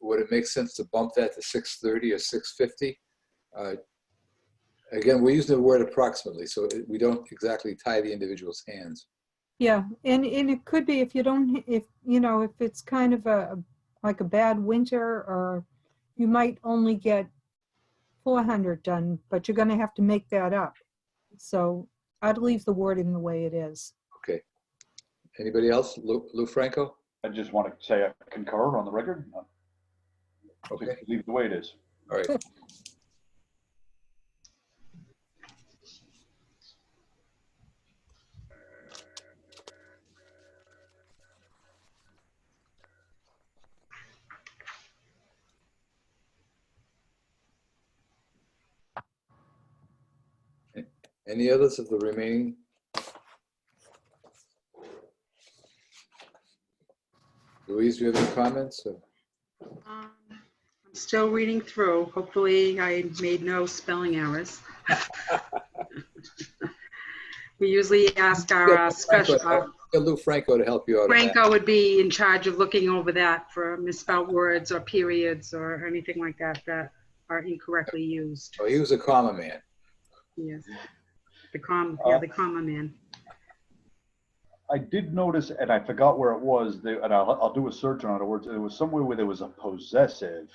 would it make sense to bump that to 630 or 650? Again, we're using the word approximately, so we don't exactly tie the individual's hands. yeah, and it could be if you don't, if it's kind of like a bad winter, or you might only get 400 done, but you're gonna have to make that up. So I'd leave the wording the way it is. Okay. Anybody else? Lou Franco? I just want to say I concur on the record. Okay. Just leave it the way it is. All right. Any others of the remaining? Louise, do you have any comments? I'm Still reading through. Hopefully I made no spelling errors. We usually ask our special, Get Lou Franco to help you out. on that. Franco would be in charge of looking over that for misspelled words or periods or anything like that that are incorrectly used. Oh, he was a comma man. Yes. The comma man. I did notice, and I forgot where it was, and I'll do a search on it. There was somewhere where there was a possessive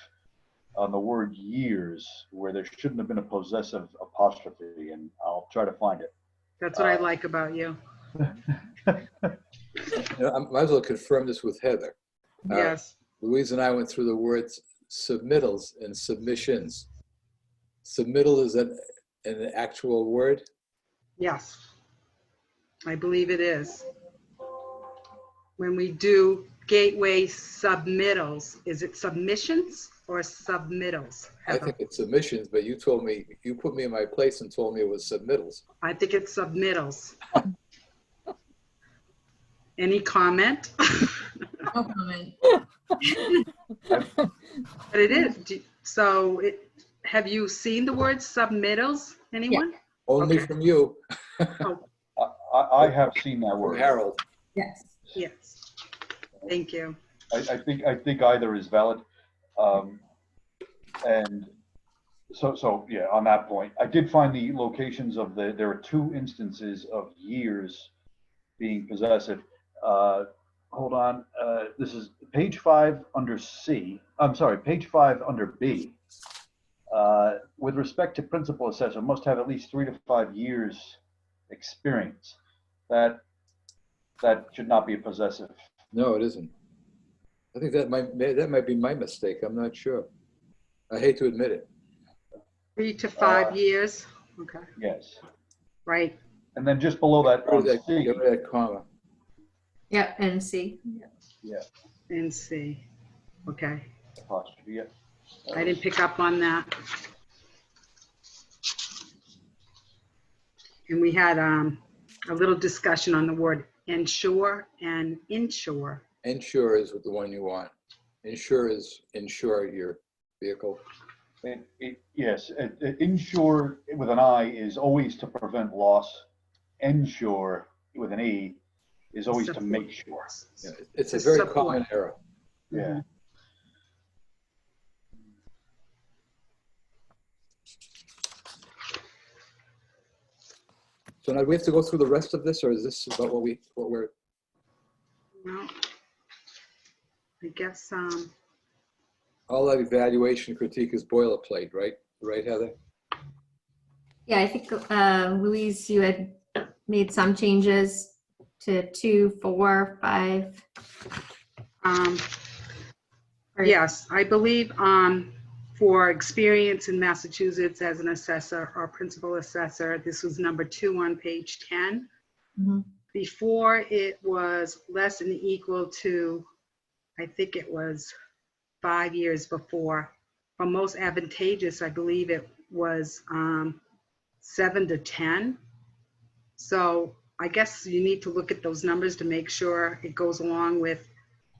on the word years, where there shouldn't have been a possessive apostrophe, and I'll try to find it. That's what I like about you. You know, I might as well confirm this with Heather. Yes. Louise and I went through the words submittals and submissions. Submittal is an actual word? Yes. I believe it is. When we do gateway submittals, is it submissions or submittals? I think it's submissions, but you told me, you put me in my place and told me it was submittals. I think it's submittals. Any comment? No comment. But it is. So have you seen the word submittals? Anyone? Only Okay. from you, I have seen that from word. Harold. Yes. Yes. Thank you. I think either is valid. And so yeah, on that point, I did find the locations of there are 2 instances of years being possessive. Hold on, this is page 5 under C. I'm sorry, page 5 under B. With respect to principal assessor, must have at least 3 to 5 years experience. That should not be a possessive. No, it isn't. I think that might be my mistake. I'm not sure. I hate to admit it. 3 to 5 years. Okay. Yes. Right. And then just below that, Get rid on of that, C, get rid of that comma. Yep, and C. yeah, And C. Okay. apostrophe, yeah. I didn't pick up on that. And we had a little discussion on the word ensure and insure. Insure is the one you want. Insure is insure your vehicle. Yes, insure with an I is always to prevent loss. Ensure with an E is always to make sure. Yeah, it's a To very support. common error. Yeah. So now we have to go through the rest of this, or is this about what we're, Well, I guess, all that evaluation critique is boilerplate, right? Right, Heather? Yeah, I think, Louise, you had made some changes to 2, 4, 5. Or- yes, I believe for experience in Massachusetts as an assessor or principal assessor, this was number 2 on page 10. Mhm. Before it was less than equal to, I think it was 5 years before. For most advantageous, I believe it was 7 to 10. So I guess you need to look at those numbers to make sure it goes along with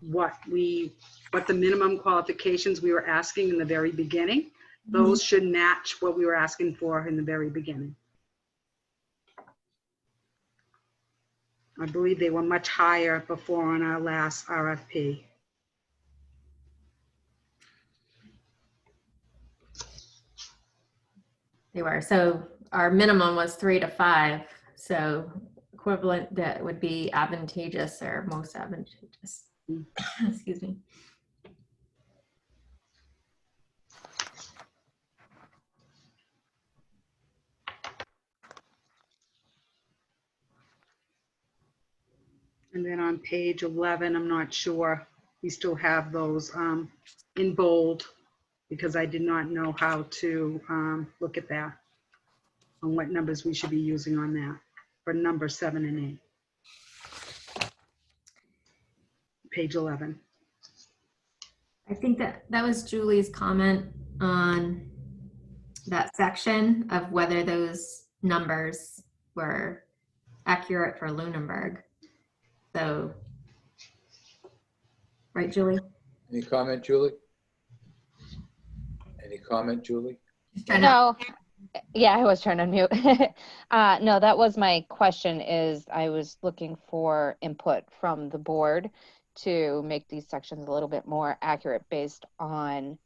what the minimum qualifications we were asking in the very beginning. Those should match what we were asking for in the very beginning. I believe they were much higher before on our last RFP. They were. So our minimum was 3 to 5. So equivalent that would be advantageous or most advantageous. Excuse me. And then on page 11, I'm not sure, we still have those in bold because I did not know how to look at that, on what numbers we should be using on that for number 7 and 8. Page 11. I think that was Julie's comment on that section of whether those numbers were accurate for Lunenburg. So, right, Julie? Any comment, Julie? Any comment, Julie? Just trying to- No, yeah, I was trying to unmute. No, that was my question is I was looking for input from the board to make these sections a little bit more accurate based on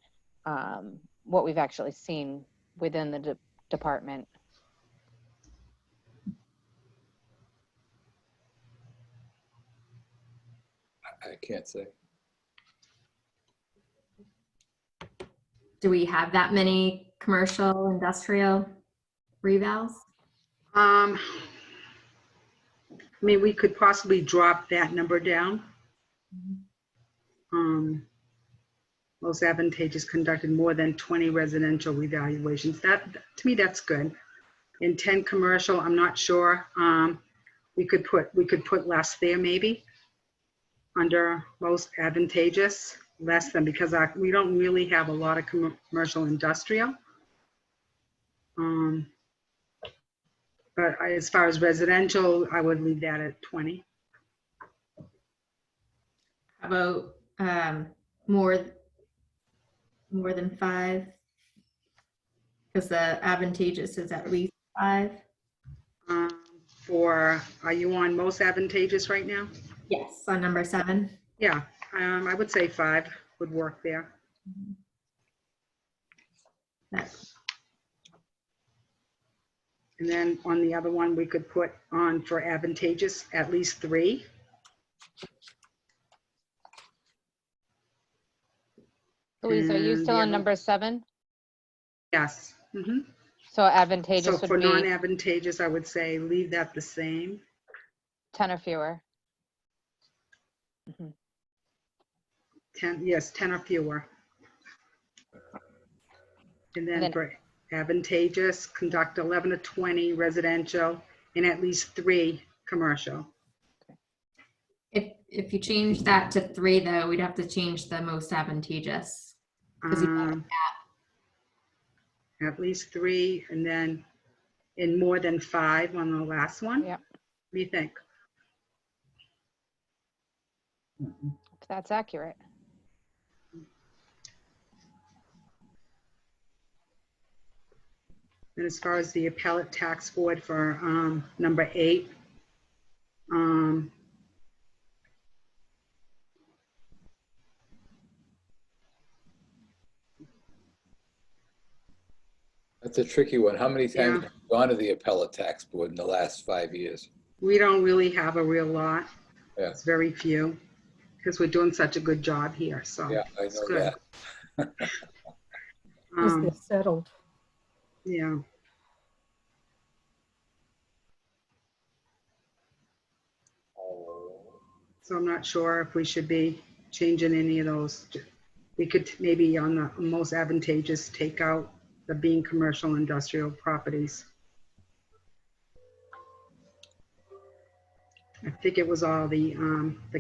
what we've actually seen within the department. I can't say. Do we have that many commercial, industrial revals? I mean, we could possibly drop that number down. Most advantageous conducted more than 20 residential revaluations. That, to me, that's good. In 10 commercial, I'm not sure. We could put less there maybe under most advantageous, less than, because we don't really have a lot of commercial industrial. But as far as residential, I would leave that at 20. How about more than 5? Because the advantageous is at least 5. Are you on most advantageous right now? Yes, on number 7. Yeah, I would say 5 would work there. That's And then on the other one, we could put on for advantageous at least 3. Louise, are you And still the on other- number 7? Yes. Mhm. So So advantageous for would be non-advantageous, I would say leave that the same. 10 or fewer. 10, yes, 10 or fewer. And then then- for advantageous, conduct 11 to 20 residential and at least 3 commercial. if you change that to 3, though, we'd have to change the most advantageous. 'Cause At least 3, and then in more than 5 on the last one. Yep. What do you think? If that's accurate. And as far as the appellate tax board for number 8, That's a tricky one. How many times Yeah. have you gone to the appellate tax board in the last 5 years? we don't really have a real lot. Yeah. It's very few, because we're doing such a good job here, so. Yeah, I it's know good. that. Because they're settled. Yeah. So I'm not sure if we should be changing any of those. We could maybe on the most advantageous, take out the being commercial industrial properties. I think it was all the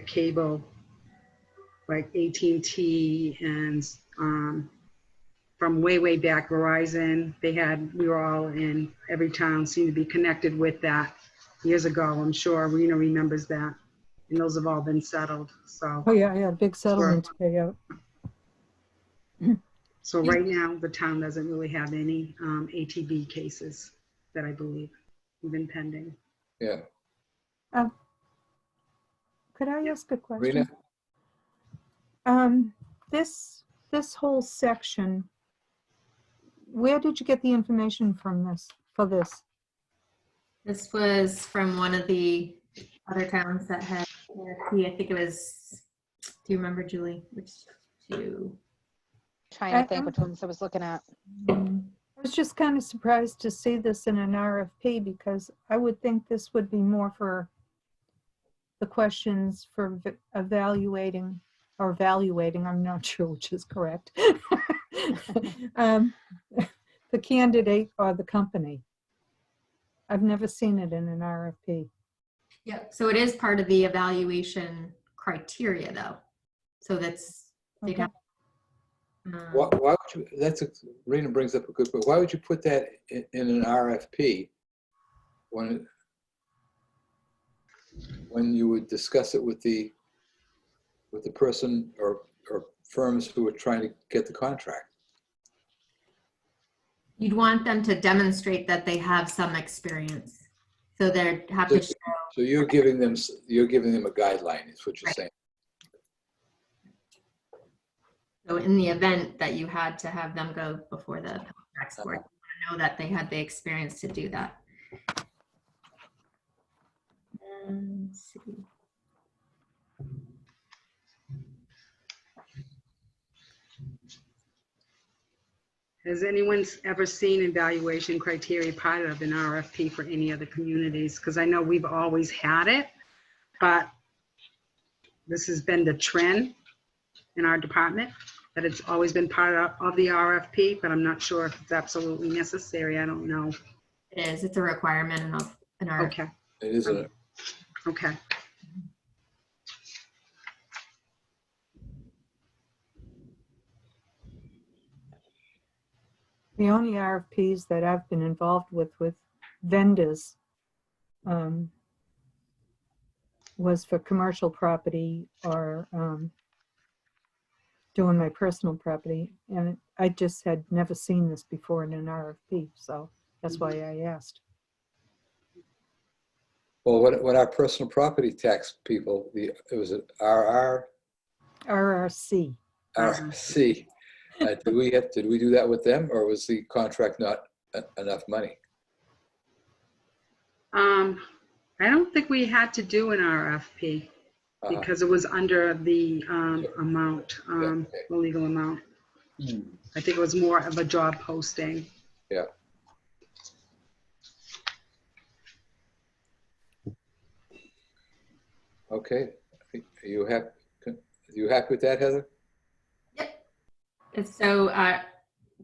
cable, like AT&T and from way back Verizon. We were all in, every town seemed to be connected with that years ago. I'm sure Rena remembers that. And those have all been settled, so. Oh, yeah, big settlement to pay out. So right now, the town doesn't really have any ATB cases that I believe have been pending. Yeah. Could I ask a question? Rena? This whole section, where did you get the information from for this? This was from one of the other towns that had ARP. I think it was, do you remember, Julie? Which two? Trying to think which ones I was looking at. I was just kind of surprised to see this in an RFP because I would think this would be more for the questions for evaluating, I'm not sure which is correct, the candidate or the company. I've never seen it in an RFP. Yeah, so it is part of the evaluation criteria, though. So that's, they'd Okay. have. Why would you, Rena brings up a good point. Why would you put that in an RFP when you would discuss it with the person or firms who are trying to get the contract? You'd want them to demonstrate that they have some experience. So they have to show. So you're giving them a guideline, is what you're Right. saying. So in the event that you had to have them go before the Public Tax Board, you want to know that they had the experience to do that. Let's see. Has anyone ever seen evaluation criteria part of an RFP for any other communities? Because I know we've always had it, but this has been the trend in our department, that it's always been part of the RFP, but I'm not sure if it's absolutely necessary. I don't know. It is, it's a requirement in our. Okay, It isn't. okay. The only RFPs that I've been involved with vendors was for commercial property or doing my personal property. And I just had never seen this before in an RFP. So that's why I asked. Well, when our personal property tax people, it was an RRC. RRC. Did we do that with them, or was the contract not enough money? I don't think we had to do an RFP because it was under the amount, the legal amount. I think it was more of a job posting. Yeah. Okay. Are you happy with that, Heather? Yep. And so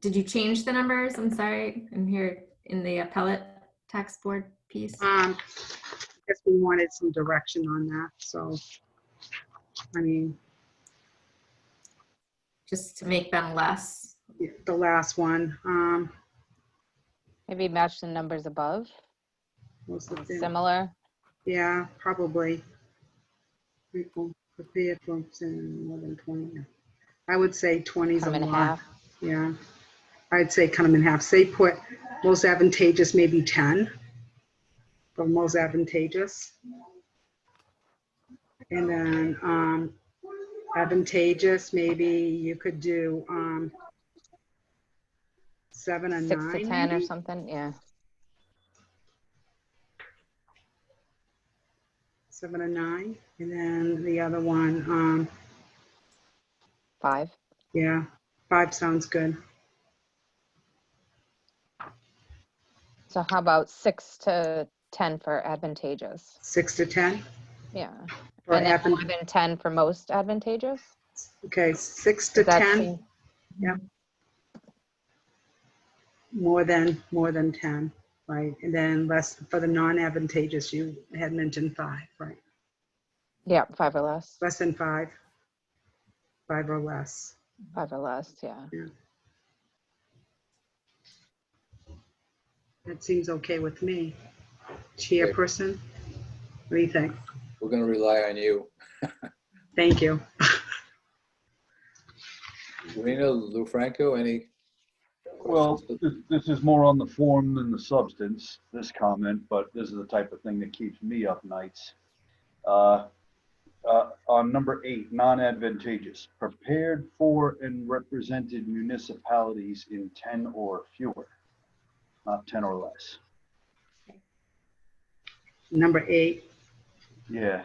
did you change the numbers? I'm sorry, in here in the appellate tax board piece. I guess we wanted some direction on that. So, I mean, Just to make them less. the last one, Maybe match the numbers above, most of them. similar. Yeah, probably. People prepared for more than 20. I would say 20 is Cut a 'em in lot. half. Yeah, I'd say cut them in half. Say put most advantageous, maybe 10 for most advantageous. And then advantageous, maybe you could do 7 and 6 9. to 10 or maybe? something, yeah. 7 and 9. And then the other one, 5. yeah, 5 sounds good. So how about 6 to 10 for advantageous? 6 to 10. Yeah. For And then advan- more than 10 for most advantageous? Okay, 6 to Does that 10. seem- Yeah. More than 10, right? And then less for the non-advantageous, you had mentioned 5, right? Yeah, 5 or less. Less than 5, 5 or less. 5 or less, yeah. That seems okay with me. Chairperson, what do you think? We're going to rely on you. Thank you. Rena, Lou Franco, any? Well, this is more on the form than the substance, this comment, but this is the type of thing that keeps me up nights. On number 8, non-advantageous, prepared for and represented municipalities in 10 or fewer, not 10 or less. Number 8. Yeah.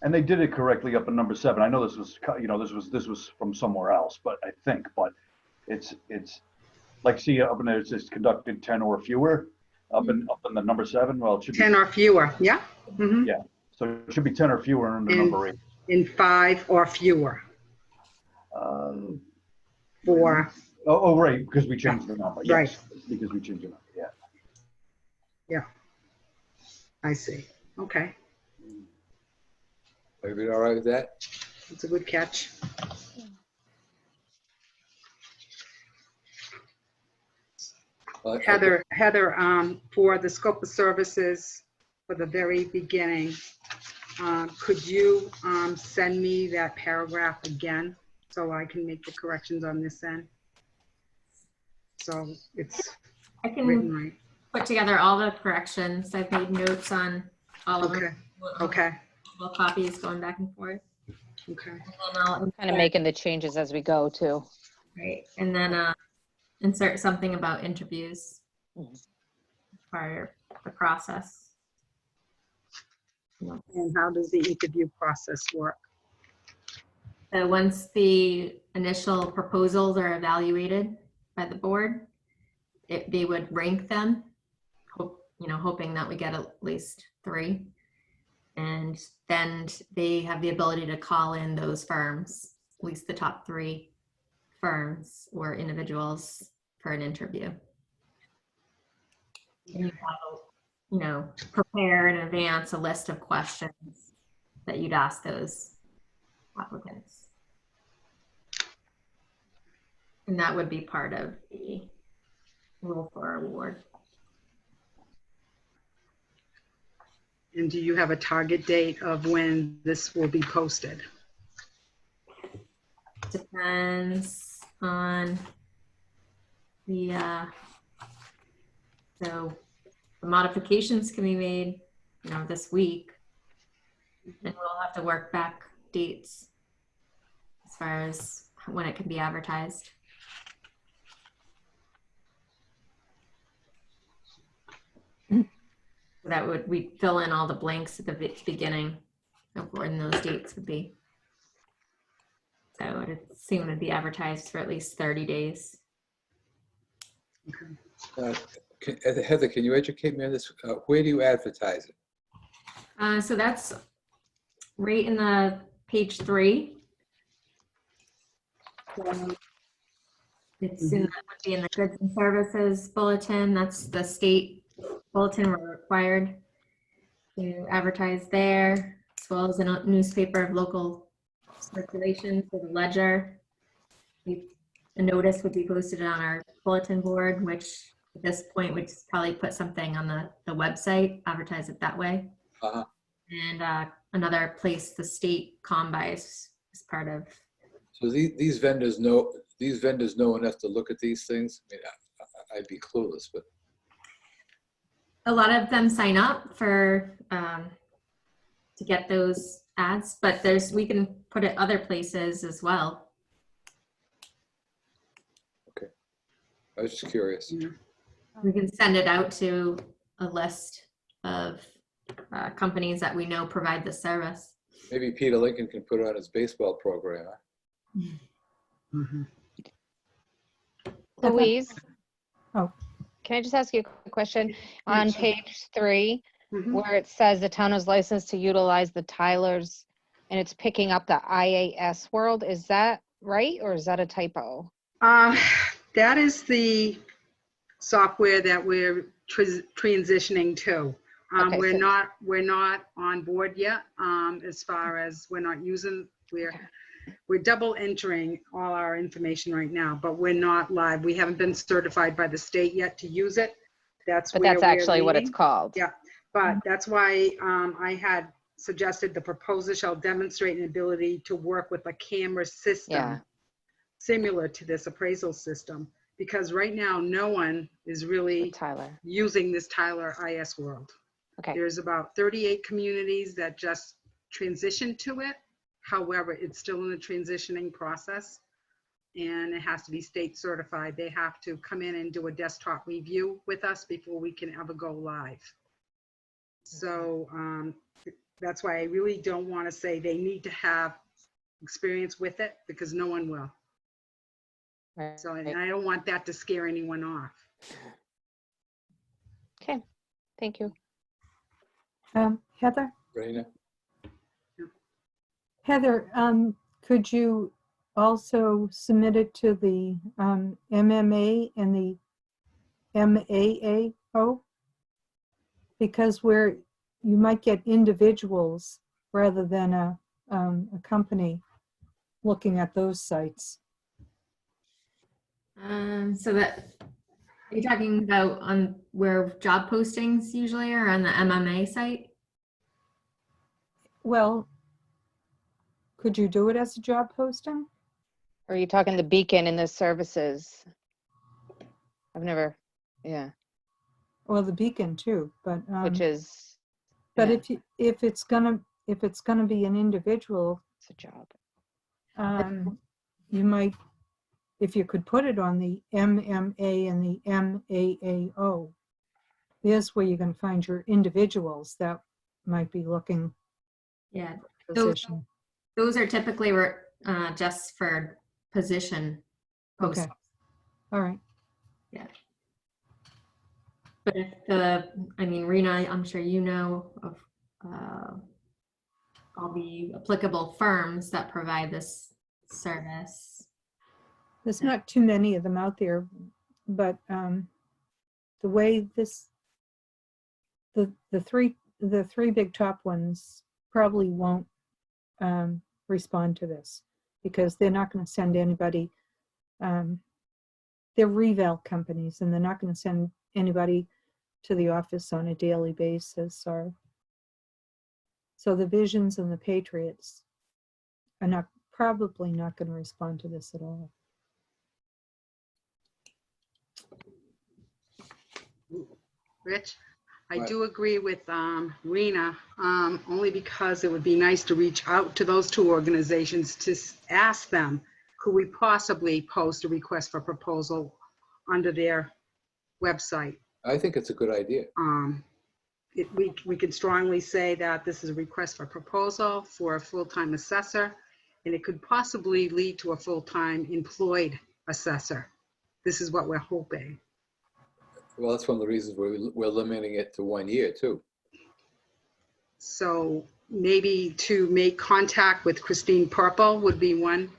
And they did it correctly up in number 7. I know this was, this was from somewhere else, but it's like, see up in there, it says conducted 10 or fewer up in the number 7. Well, it should be 10 or fewer, yeah? Mhm. Yeah. So it should be 10 or fewer under number 8. In 5 or fewer. For, Right, because we changed the number. Yes, Right. because we changed the number, yeah. I see. Okay, Everybody all right with that? that's a good catch. Heather, for the scope of services for the very beginning, could you send me that paragraph again so I can make the corrections on this end? so it's I can written right. put together all the corrections. I've made notes on all of Okay, them. okay, Little copies going back and forth. okay. And then I'll Kind of insert- making the changes as we go too. right, and then insert something about interviews Mhm. as part of the process. And how does the interview process work? So once the initial proposals are evaluated by the board, they would rank them, hoping that we get at least 3. And then they have the ability to call in those firms, at least the top 3 firms or individuals for an interview. And you have, prepare in advance a list of questions that you'd ask those applicants. And that would be part of the rule for award. And do you have a target date of when this will be posted? Depends on the, so the modifications can be made, this week. And we'll have to work back dates as far as when it can be advertised. That would, we fill in all the blanks at the beginning of when those dates would be. So I'd assume it'd be advertised for at least 30 days. Heather, can you educate me on this? Where do you advertise it? So that's right in the page 3. So it's in, that would be in the goods and services bulletin. That's the state bulletin. We're required to advertise there, as well as in a newspaper of local circulation for the Ledger. A notice would be posted on our bulletin board, which at this point would probably put something on the website, advertise it that way. Uh-huh. And another place, the state combis is part of. So these vendors know enough to look at these things? I mean, I'd be clueless, but. A lot of them sign up for to get those ads, but we can put it other places as well. Okay. I was just curious. We can send it out to a list of companies that we know provide the service. Maybe Peter Lincoln can put it on his baseball program. Huh? Mhm. Louise? Oh. Can I just ask you a quick question? On sure. page 3, Mhm. where it says the town is licensed to utilize the Tylers, and it's picking up the IAS world, is that right, or is that a typo? That is the software that we're transitioning to. Okay, We're so- not on board yet. As far as we're not using, we're double entering all our information right now, but we're not live. We haven't been certified by the state yet to use it. But that's actually what it's called. Yeah, but that's why I had suggested the proposal shall demonstrate an ability to work with a camera system Yeah. similar to this appraisal system, because right now no one is really Tyler. using this Tyler IS world. Okay. There's about 38 communities that just transitioned to it. However, it's still in the transitioning process, and it has to be state certified. They have to come in and do a desktop review with us before we can ever go live. So that's why I really don't want to say they need to have experience with it, because no one will. Right. So, and I don't want that to scare anyone off. Okay, thank you. Heather? Raina? Heather, could you also submit it to the MMA and the MAAO? Because you might get individuals rather than a company looking at those sites. So that, are you talking about on where job postings usually are, on the MMA site? Well, could you do it as a job posting? Are you talking the beacon and the services? I've never, yeah, Well, the Beacon too, but, which is, but yeah, if it's gonna be an individual, it's a job. you might, if you could put it on the MMA and the MAAO, there's where you're gonna find your individuals that might be looking Yeah, for those, position. those are typically just for position posts. Okay, all right. But if I mean, Rena, I'm sure you know of all the applicable firms that provide this service. There's not too many of them out there, but the way this, the three big top ones probably won't respond to this because they're not going to send anybody. They're reval companies, and they're not going to send anybody to the office on a daily basis. Or so the Visions and the Patriots are probably not going to respond to this at all. Rich, I Right. do agree with Rena, only because it would be nice to reach out to those two organizations to ask them, could we possibly post a request for proposal under their website? I think it's a good idea. We could strongly say that this is a request for proposal for a full-time assessor, and it could possibly lead to a full-time employed assessor. This is what we're hoping. Well, that's one of the reasons we're limiting it to 1 year too. So maybe to make contact with Christine Purple would be one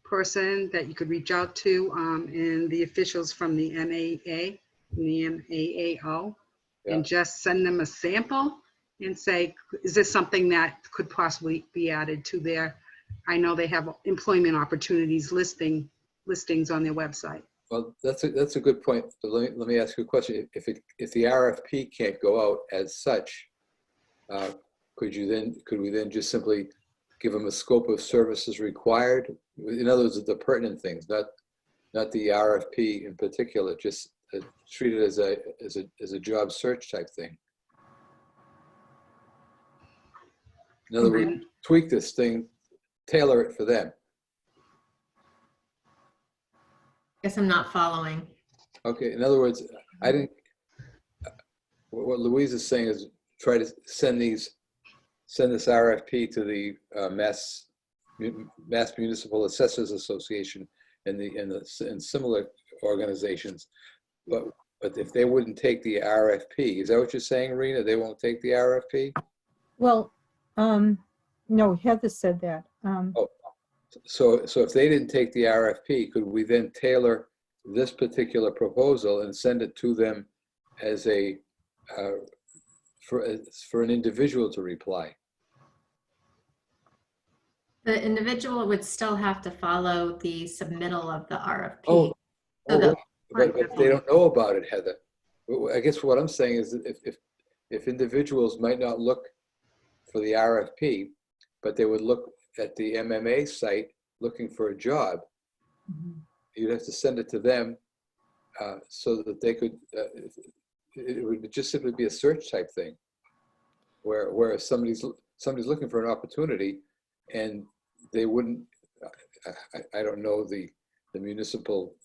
person that you could reach out to, and the officials from the MAA and the MAAO, Yeah. and just send them a sample and say, is this something that could possibly be added to their, I know they have employment opportunities listings on their website. Well, that's a good point. But let me ask you a question. If the RFP can't go out as such, could we then just simply give them a scope of services required? In other words, the pertinent things, not the RFP in particular, just treat it as a job search type thing. In other words, tweak this thing, tailor it for them. Guess I'm not following. Okay, in other words, what Louise is saying is try to send this RFP to the Mass Municipal Assessors Association and similar organizations. But if they wouldn't take the RFP, is that what you're saying, Rena? They won't take the RFP? Well, no, Heather said that. So if they didn't take the RFP, could we then tailor this particular proposal and send it to them as for an individual to reply? The individual would still have to follow the submittal of the RFP. Oh, So the- but if they don't know about it, Heather, I guess what I'm saying is that if individuals might not look for the RFP, but they would look at the MMA site looking for a job, you'd have to send it to them so that they could, it would just simply be a search type thing where somebody's looking for an opportunity and they wouldn't, I don't know the municipal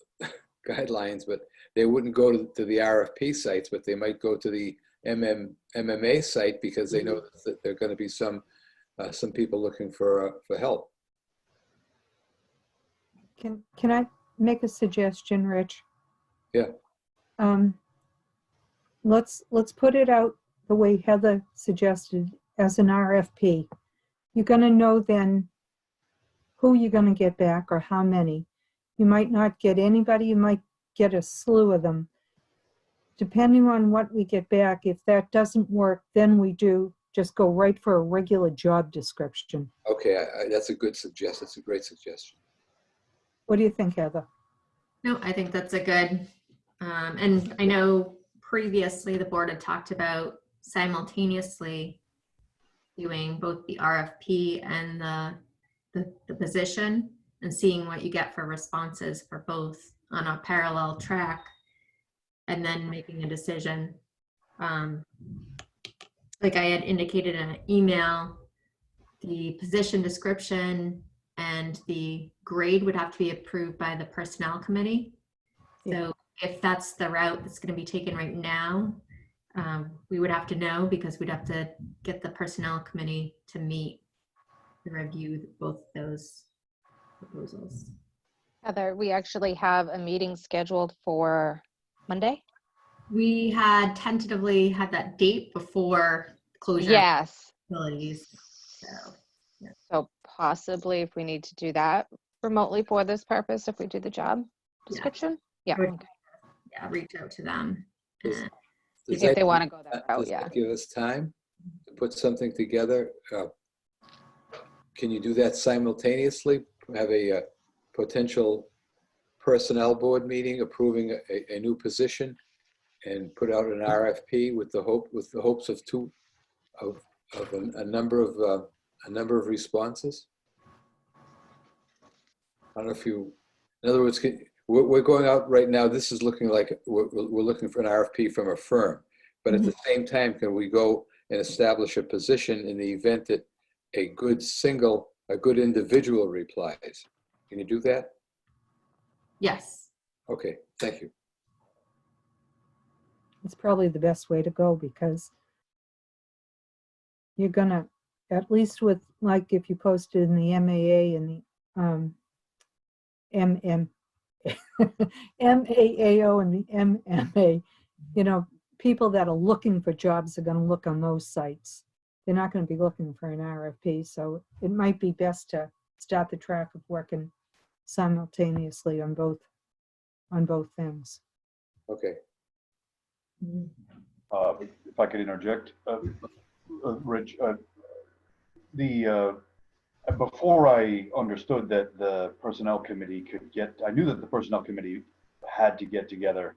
guidelines, but they wouldn't go to the RFP sites, but they might go to the MMA site because they know that there are going to be some people looking for help. Can I make a suggestion, Rich? Yeah. Let's put it out the way Heather suggested as an RFP. You're going to know then who you're going to get back or how many. You might not get anybody, you might get a slew of them. Depending on what we get back, if that doesn't work, then we just go right for a regular job description. Okay, that's a good suggestion. That's a great suggestion. What do you think, Heather? No, I think that's a good, and I know previously the board had talked about simultaneously doing both the RFP and the position and seeing what you get for responses for both on a parallel track. and then making a decision. Like I had indicated in an email, the position description and the grade would have to be approved by the personnel committee. So if that's the route that's going to be taken right now, we would have to know, because we'd have to get the personnel committee to meet to review both those proposals. Heather, we actually have a meeting scheduled for Monday. We had tentatively had that date before closure Yes. of facilities. So possibly if we need to do that remotely for this purpose, if we do the job description. Yeah. Good. Okay. Yeah, reach out to them. Does- and- Does If that they want to go that route, does yeah. that give us time to put something together? Can you do that simultaneously? Have a potential personnel board meeting approving a new position and put out an RFP with the hopes of a number of responses? I don't know if you, in other words, we're going out right now. This is looking like we're looking for an RFP from a firm, but at the same time, can we go and establish a position in the event that a good individual replies? Can you do that? Yes. Okay, thank you. It's probably the best way to go, because you're gonna, at least with, like, if you posted in the MAA and the MAAO and the MMA, you know, people that are looking for jobs are gonna look on those sites. They're not gonna be looking for an RFP, so it might be best to start the track of working simultaneously on both things. Okay. If I could interject, Rich, before I understood that the personnel committee I knew that the personnel committee had to get together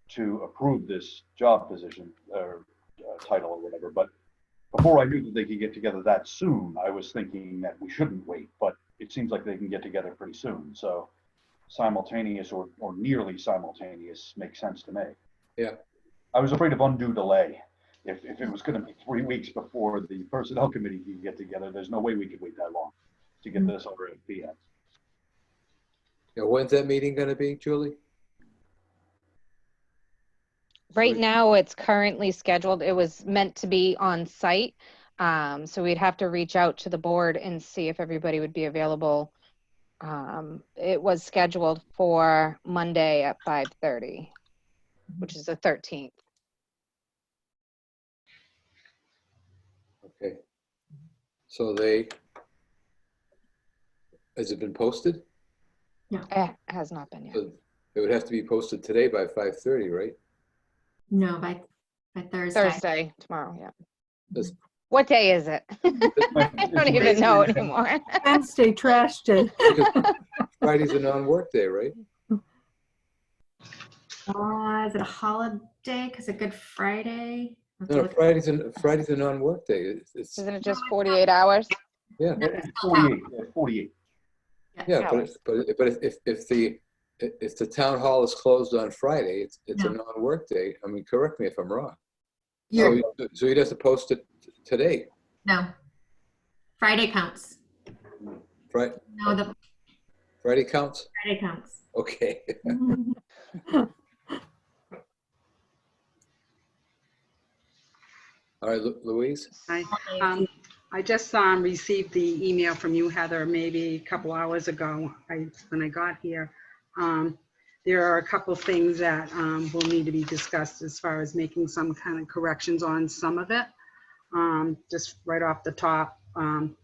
to approve this job position or title or whatever, but before I knew that they could get together that soon, I was thinking that we shouldn't wait, but it seems like they can get together pretty soon. So simultaneous or nearly simultaneous makes sense to me. Yeah. I was afraid of undue delay. If it was going to be 3 weeks before the personnel committee could get together, there's no way we could wait that long to get this over at PM. Yeah, when's that meeting going to be, Julie? Right now, it's currently scheduled. It was meant to be on site. So we'd have to reach out to the board and see if everybody would be available. It was scheduled for Monday at 5:30, which is the 13th. Okay. So has it been posted? It has not been yet. So it would have to be posted today by 5:30, right? No, by Thursday. Thursday, tomorrow, yeah. This- What day is it? I don't even know anymore. Wednesday, trash day. Because Friday's a non-work day, right? Is it a holiday? Because a Good Friday? No, Friday's a non-work day. It's Isn't it just 48 hours? yeah. It's 48. Yeah, 48. Yeah, hours. but if the town hall is closed on Friday, it's a No. non-work day. I mean, correct me if I'm wrong. You're, So you'd have to post it today, no. Friday counts. right? No, the Friday counts? Friday counts. Okay. All right, Louise? Hi. I just received the email from you, Heather, maybe a couple hours ago when I got here. There are a couple things that will need to be discussed as far as making some kind of corrections on some of it. Just right off the top,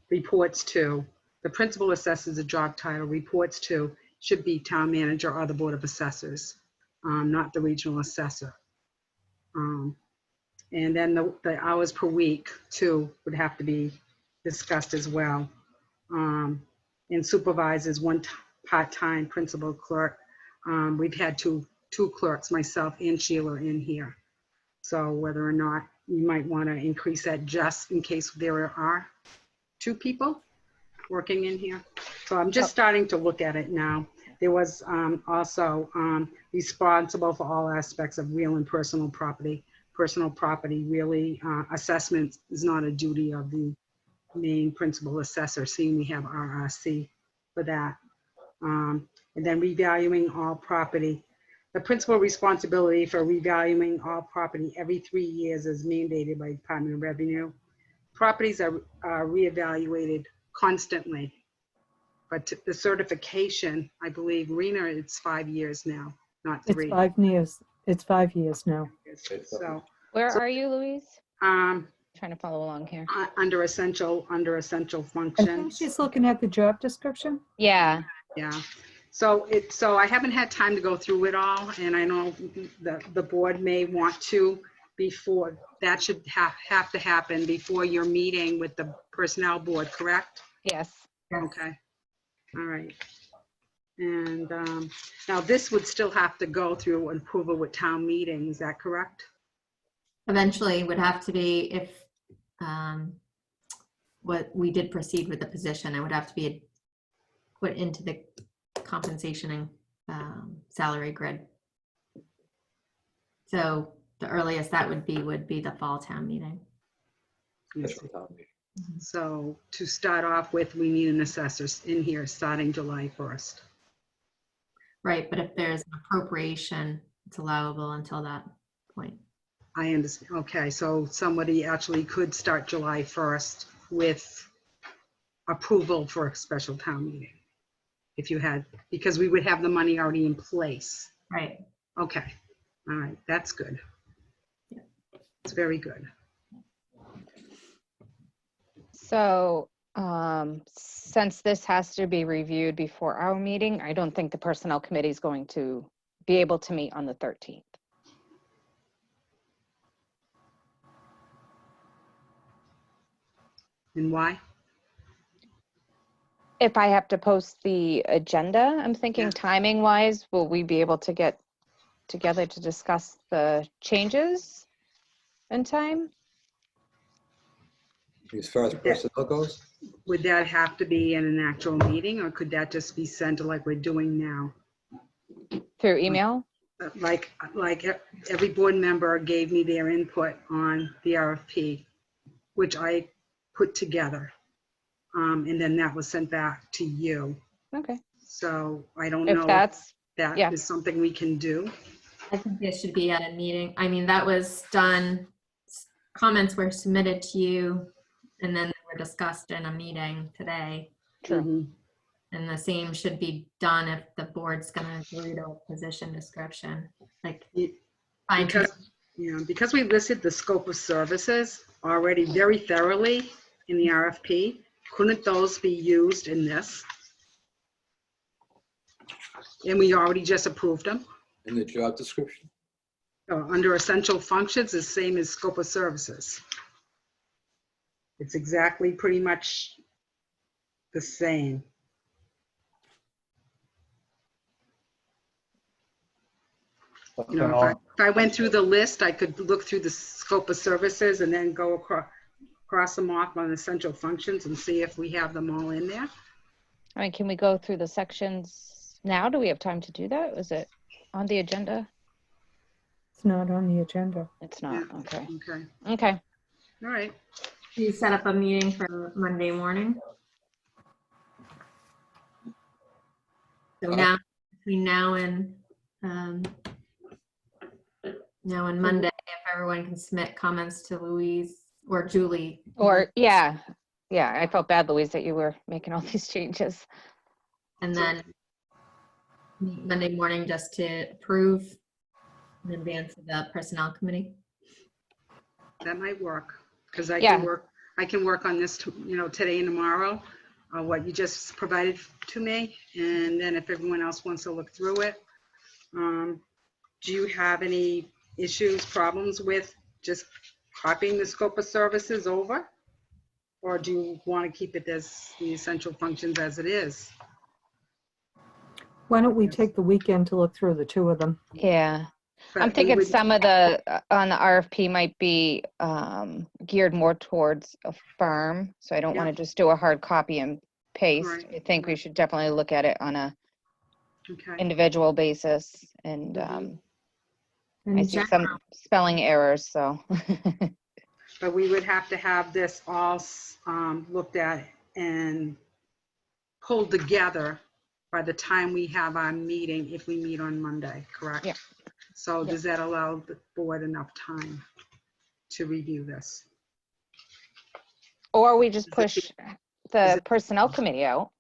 reports to, the principal assessors, a job title, reports to should be town manager or the board of assessors, not the regional assessor. And then the hours per week too would have to be discussed as well. And supervisors, one part-time principal clerk. We've had two clerks, myself and Sheila, in here. So whether or not you might want to increase that just in case there are two people working in here. So I'm just starting to look at it now. there was also responsible for all aspects of real and personal property. Personal property really, assessment is not a duty of the main principal assessor, seeing we have RRC for that. And then revaluing all property. The principal responsibility for revaluing all property every 3 years is mandated by Department of Revenue. Properties are reevaluated constantly. But the certification, I believe, Rena, it's 5 years now, not It's 3. 5 years. It's 5 years now. So, Where are you, Louise? um, Trying to follow along here. under essential I think functions. she's looking at the job description. Yeah. Yeah. So I haven't had time to go through it all, and I know the board may want to before, that should have to happen before your meeting with the personnel board, correct? Yes. Okay. All right. And now this would still have to go through approval with town meeting, is that correct? Eventually would have to be, if what we did proceed with the position, it would have to be put into the compensation and salary grid. So the earliest that would be the fall town meeting. Special town meeting. So to start off with, we need an assessor in here starting July 1st. Right, but if there's an appropriation, it's allowable until that point. I understand. Okay, so somebody actually could start July 1st with approval for a special town meeting. If you had, because we would have the money already in place. Right. Okay, all right, that's good. Yeah. It's very good. So since this has to be reviewed before our meeting, I don't think the personnel committee is going to be able to meet on the 13th. And why? If I have to post the agenda, I'm thinking Yeah. timing wise, will we be able to get together to discuss the changes in time? As far as personnel goes, Would that have to be in an actual meeting, or could that just be sent like we're doing now? Through email? Like every board member gave me their input on the RFP, which I put together. And then that was sent back to you. Okay. So I don't If know if that's, that yeah. is something we can do. I think it should be at a meeting. I mean, that was done, comments were submitted to you, and then they were discussed in a meeting today. True. Mhm. And the same should be done if the board's gonna agree to a position description, like. Ye- fine Because, yeah, because we listed the scope of services already very thoroughly in the RFP, couldn't those be used in this? And we already just approved them. in the job description, So under essential functions, the same as scope of services. It's exactly pretty much the same. But You then know, if I went through the list, I could look through the scope of services and then go cross them off on essential functions and see if we have them all in there. I mean, can we go through the sections now? Do we have time to do that? Was it on the agenda? It's not on the agenda. It's not. Yeah. Okay. Okay, Okay. all right. You set up a meeting for Monday morning. So now, between now and Monday, if everyone can submit comments to Louise or Julie. Or, yeah. Yeah, I felt bad, Louise, that you were making all these changes. And then meet Monday morning just to approve in advance of the personnel committee. That might work, because I Yeah. can work on this, today and tomorrow, what you just provided to me. And then if everyone else wants to look through it, do you have any issues, problems with just copying the scope of services over? Or do you want to keep it as the essential functions as it is? Why don't we take the weekend to look through the two of them? Yeah. But I'm we thinking would- some of the, on the RFP might be geared more towards a firm. So I don't want to just do a hard copy and paste. Right, I think we should definitely look at it on a Okay. individual basis. And Mhm. I In see some spelling errors, so. But we would have to have this all looked at and pulled together by the time we have our meeting, if we meet on Monday, correct? Yeah. So Yeah. does that allow the board enough time to review this? Or we just Is it- push is the it- personnel committee out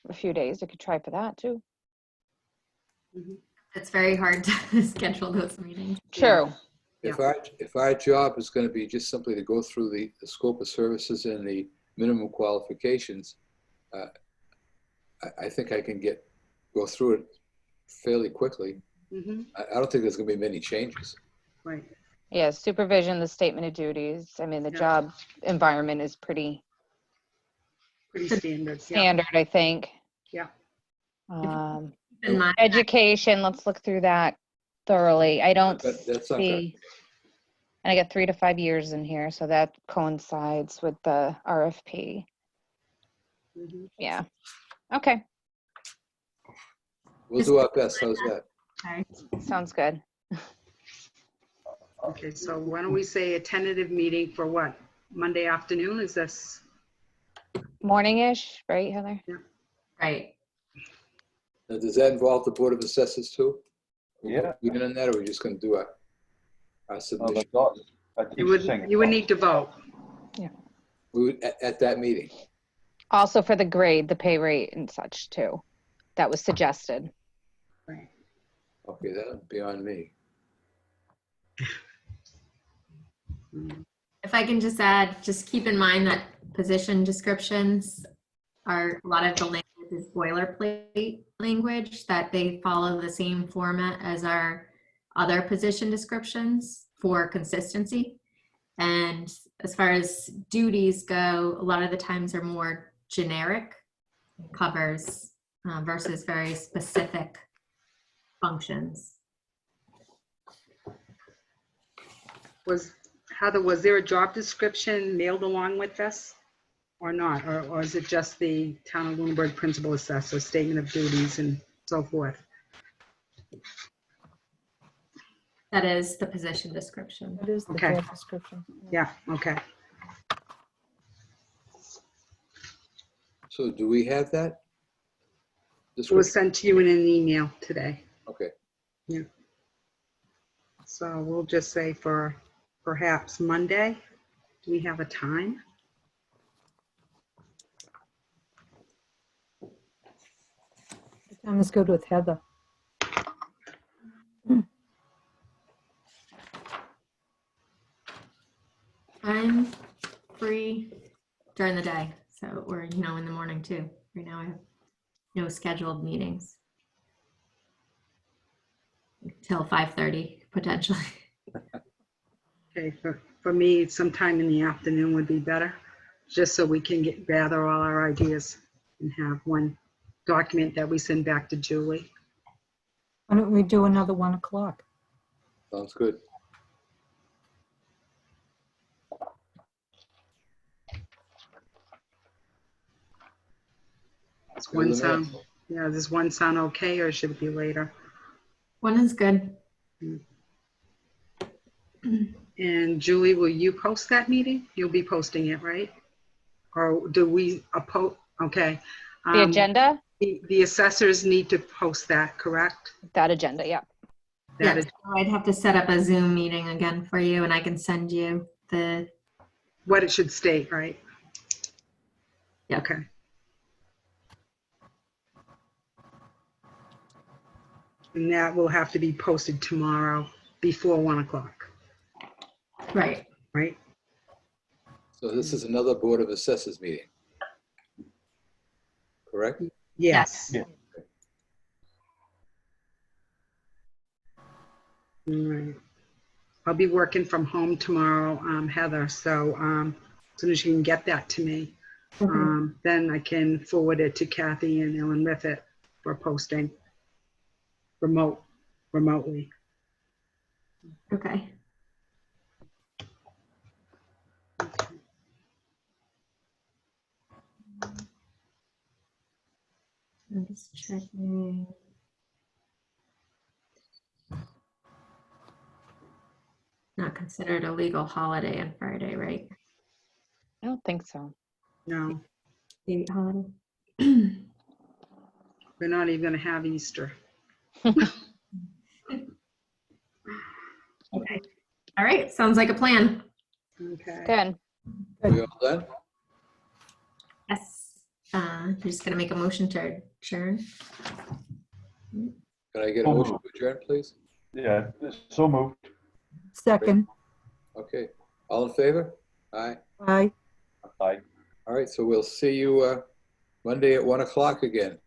a few days. We could try for that too. Mhm. It's very hard to schedule those meetings. True. If our job is going to be just simply to go through the scope of services and the minimum qualifications, I think I can go through it fairly quickly. Mhm. I don't think there's going to be many changes. Right. Yeah, supervision, the statement of duties. I mean, the Yeah. job environment is pretty Pretty standard. Yeah. standard, I think. Yeah. In mind, Education, let's look through that thoroughly. I don't That's not see, and I got 3 to 5 years in here, so that coincides with the RFP. Mhm. Yeah. Okay, We'll do our best. How's that? sorry. sounds good. Okay, so why don't we say a tentative meeting for what? Monday afternoon, is this? Morning-ish, right, Heather? Right. Now, does that involve the Board of Assessors too? Yeah. You in on that, or are we just going to do our Oh, submission? that's awesome. I think You she's saying would it's need to vote. We would, at that meeting? Also for the grade, the pay rate and such too. That was suggested. Right. Okay, that'll be on me. Mm. If I can just add, just keep in mind that position descriptions are, a lot of the language is boilerplate language, that they follow the same format as our other position descriptions for consistency. And as far as duties go, a lot of the times are more generic covers versus very specific functions. Heather, was there a job description mailed along with this or not? Or is it just the Town of Lunenburg Principal Assessor Statement of Duties and so forth? That is the position description. That is the Okay. job description. Yeah, okay. So do we have that? It was sent to you in an email today. Okay. So we'll just say for perhaps Monday. Do we have a time? The time is good with Heather. I'm free during the day, so, or, in the morning too. Right now I have no scheduled meetings till 5:30 potentially. Okay, for me, sometime in the afternoon would be better, just so we can gather all our ideas and have one document that we send back to Julie. Why don't we do another 1 o'clock? Sounds good. Does You're one the man. sound, does one sound okay, or should it be later? One is good. And Julie, will you post that meeting? You'll be posting it, right? Or do we okay. The agenda, The assessors need to post that, correct? that agenda, yeah. That Yes, is I'd have to set up a Zoom meeting again for you, and I can send you the, what it should state, right? Yeah. Okay. And that will have to be posted tomorrow before 1 o'clock, right. right? So this is another Board of Assessors meeting. Correct? Yes. Yeah. All right. I'll be working from home tomorrow, Heather, so as soon as you can get that to me, then I can forward it to Kathy and Ellen Riffett for posting remotely. Okay. Just checking. Not considered a legal holiday on Friday, right? I don't think so. No, State holiday. we're not even gonna have Easter. Okay. All right, sounds like a plan. Okay. Good. We all done? Yes. You're just gonna make a motion to adjourn. Can I get a motion to adjourn, please? Yeah, so moved. Second, Okay, all in favor? Aye. aye. Aye. All right, so we'll see you Monday at 1 o'clock again.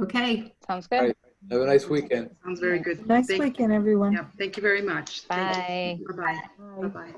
Okay. Sounds All good. right, have a nice weekend. Sounds very good. Nice Thank- weekend, everyone. Yeah, thank you very much. Bye. Bye-bye. Bye. Bye-bye.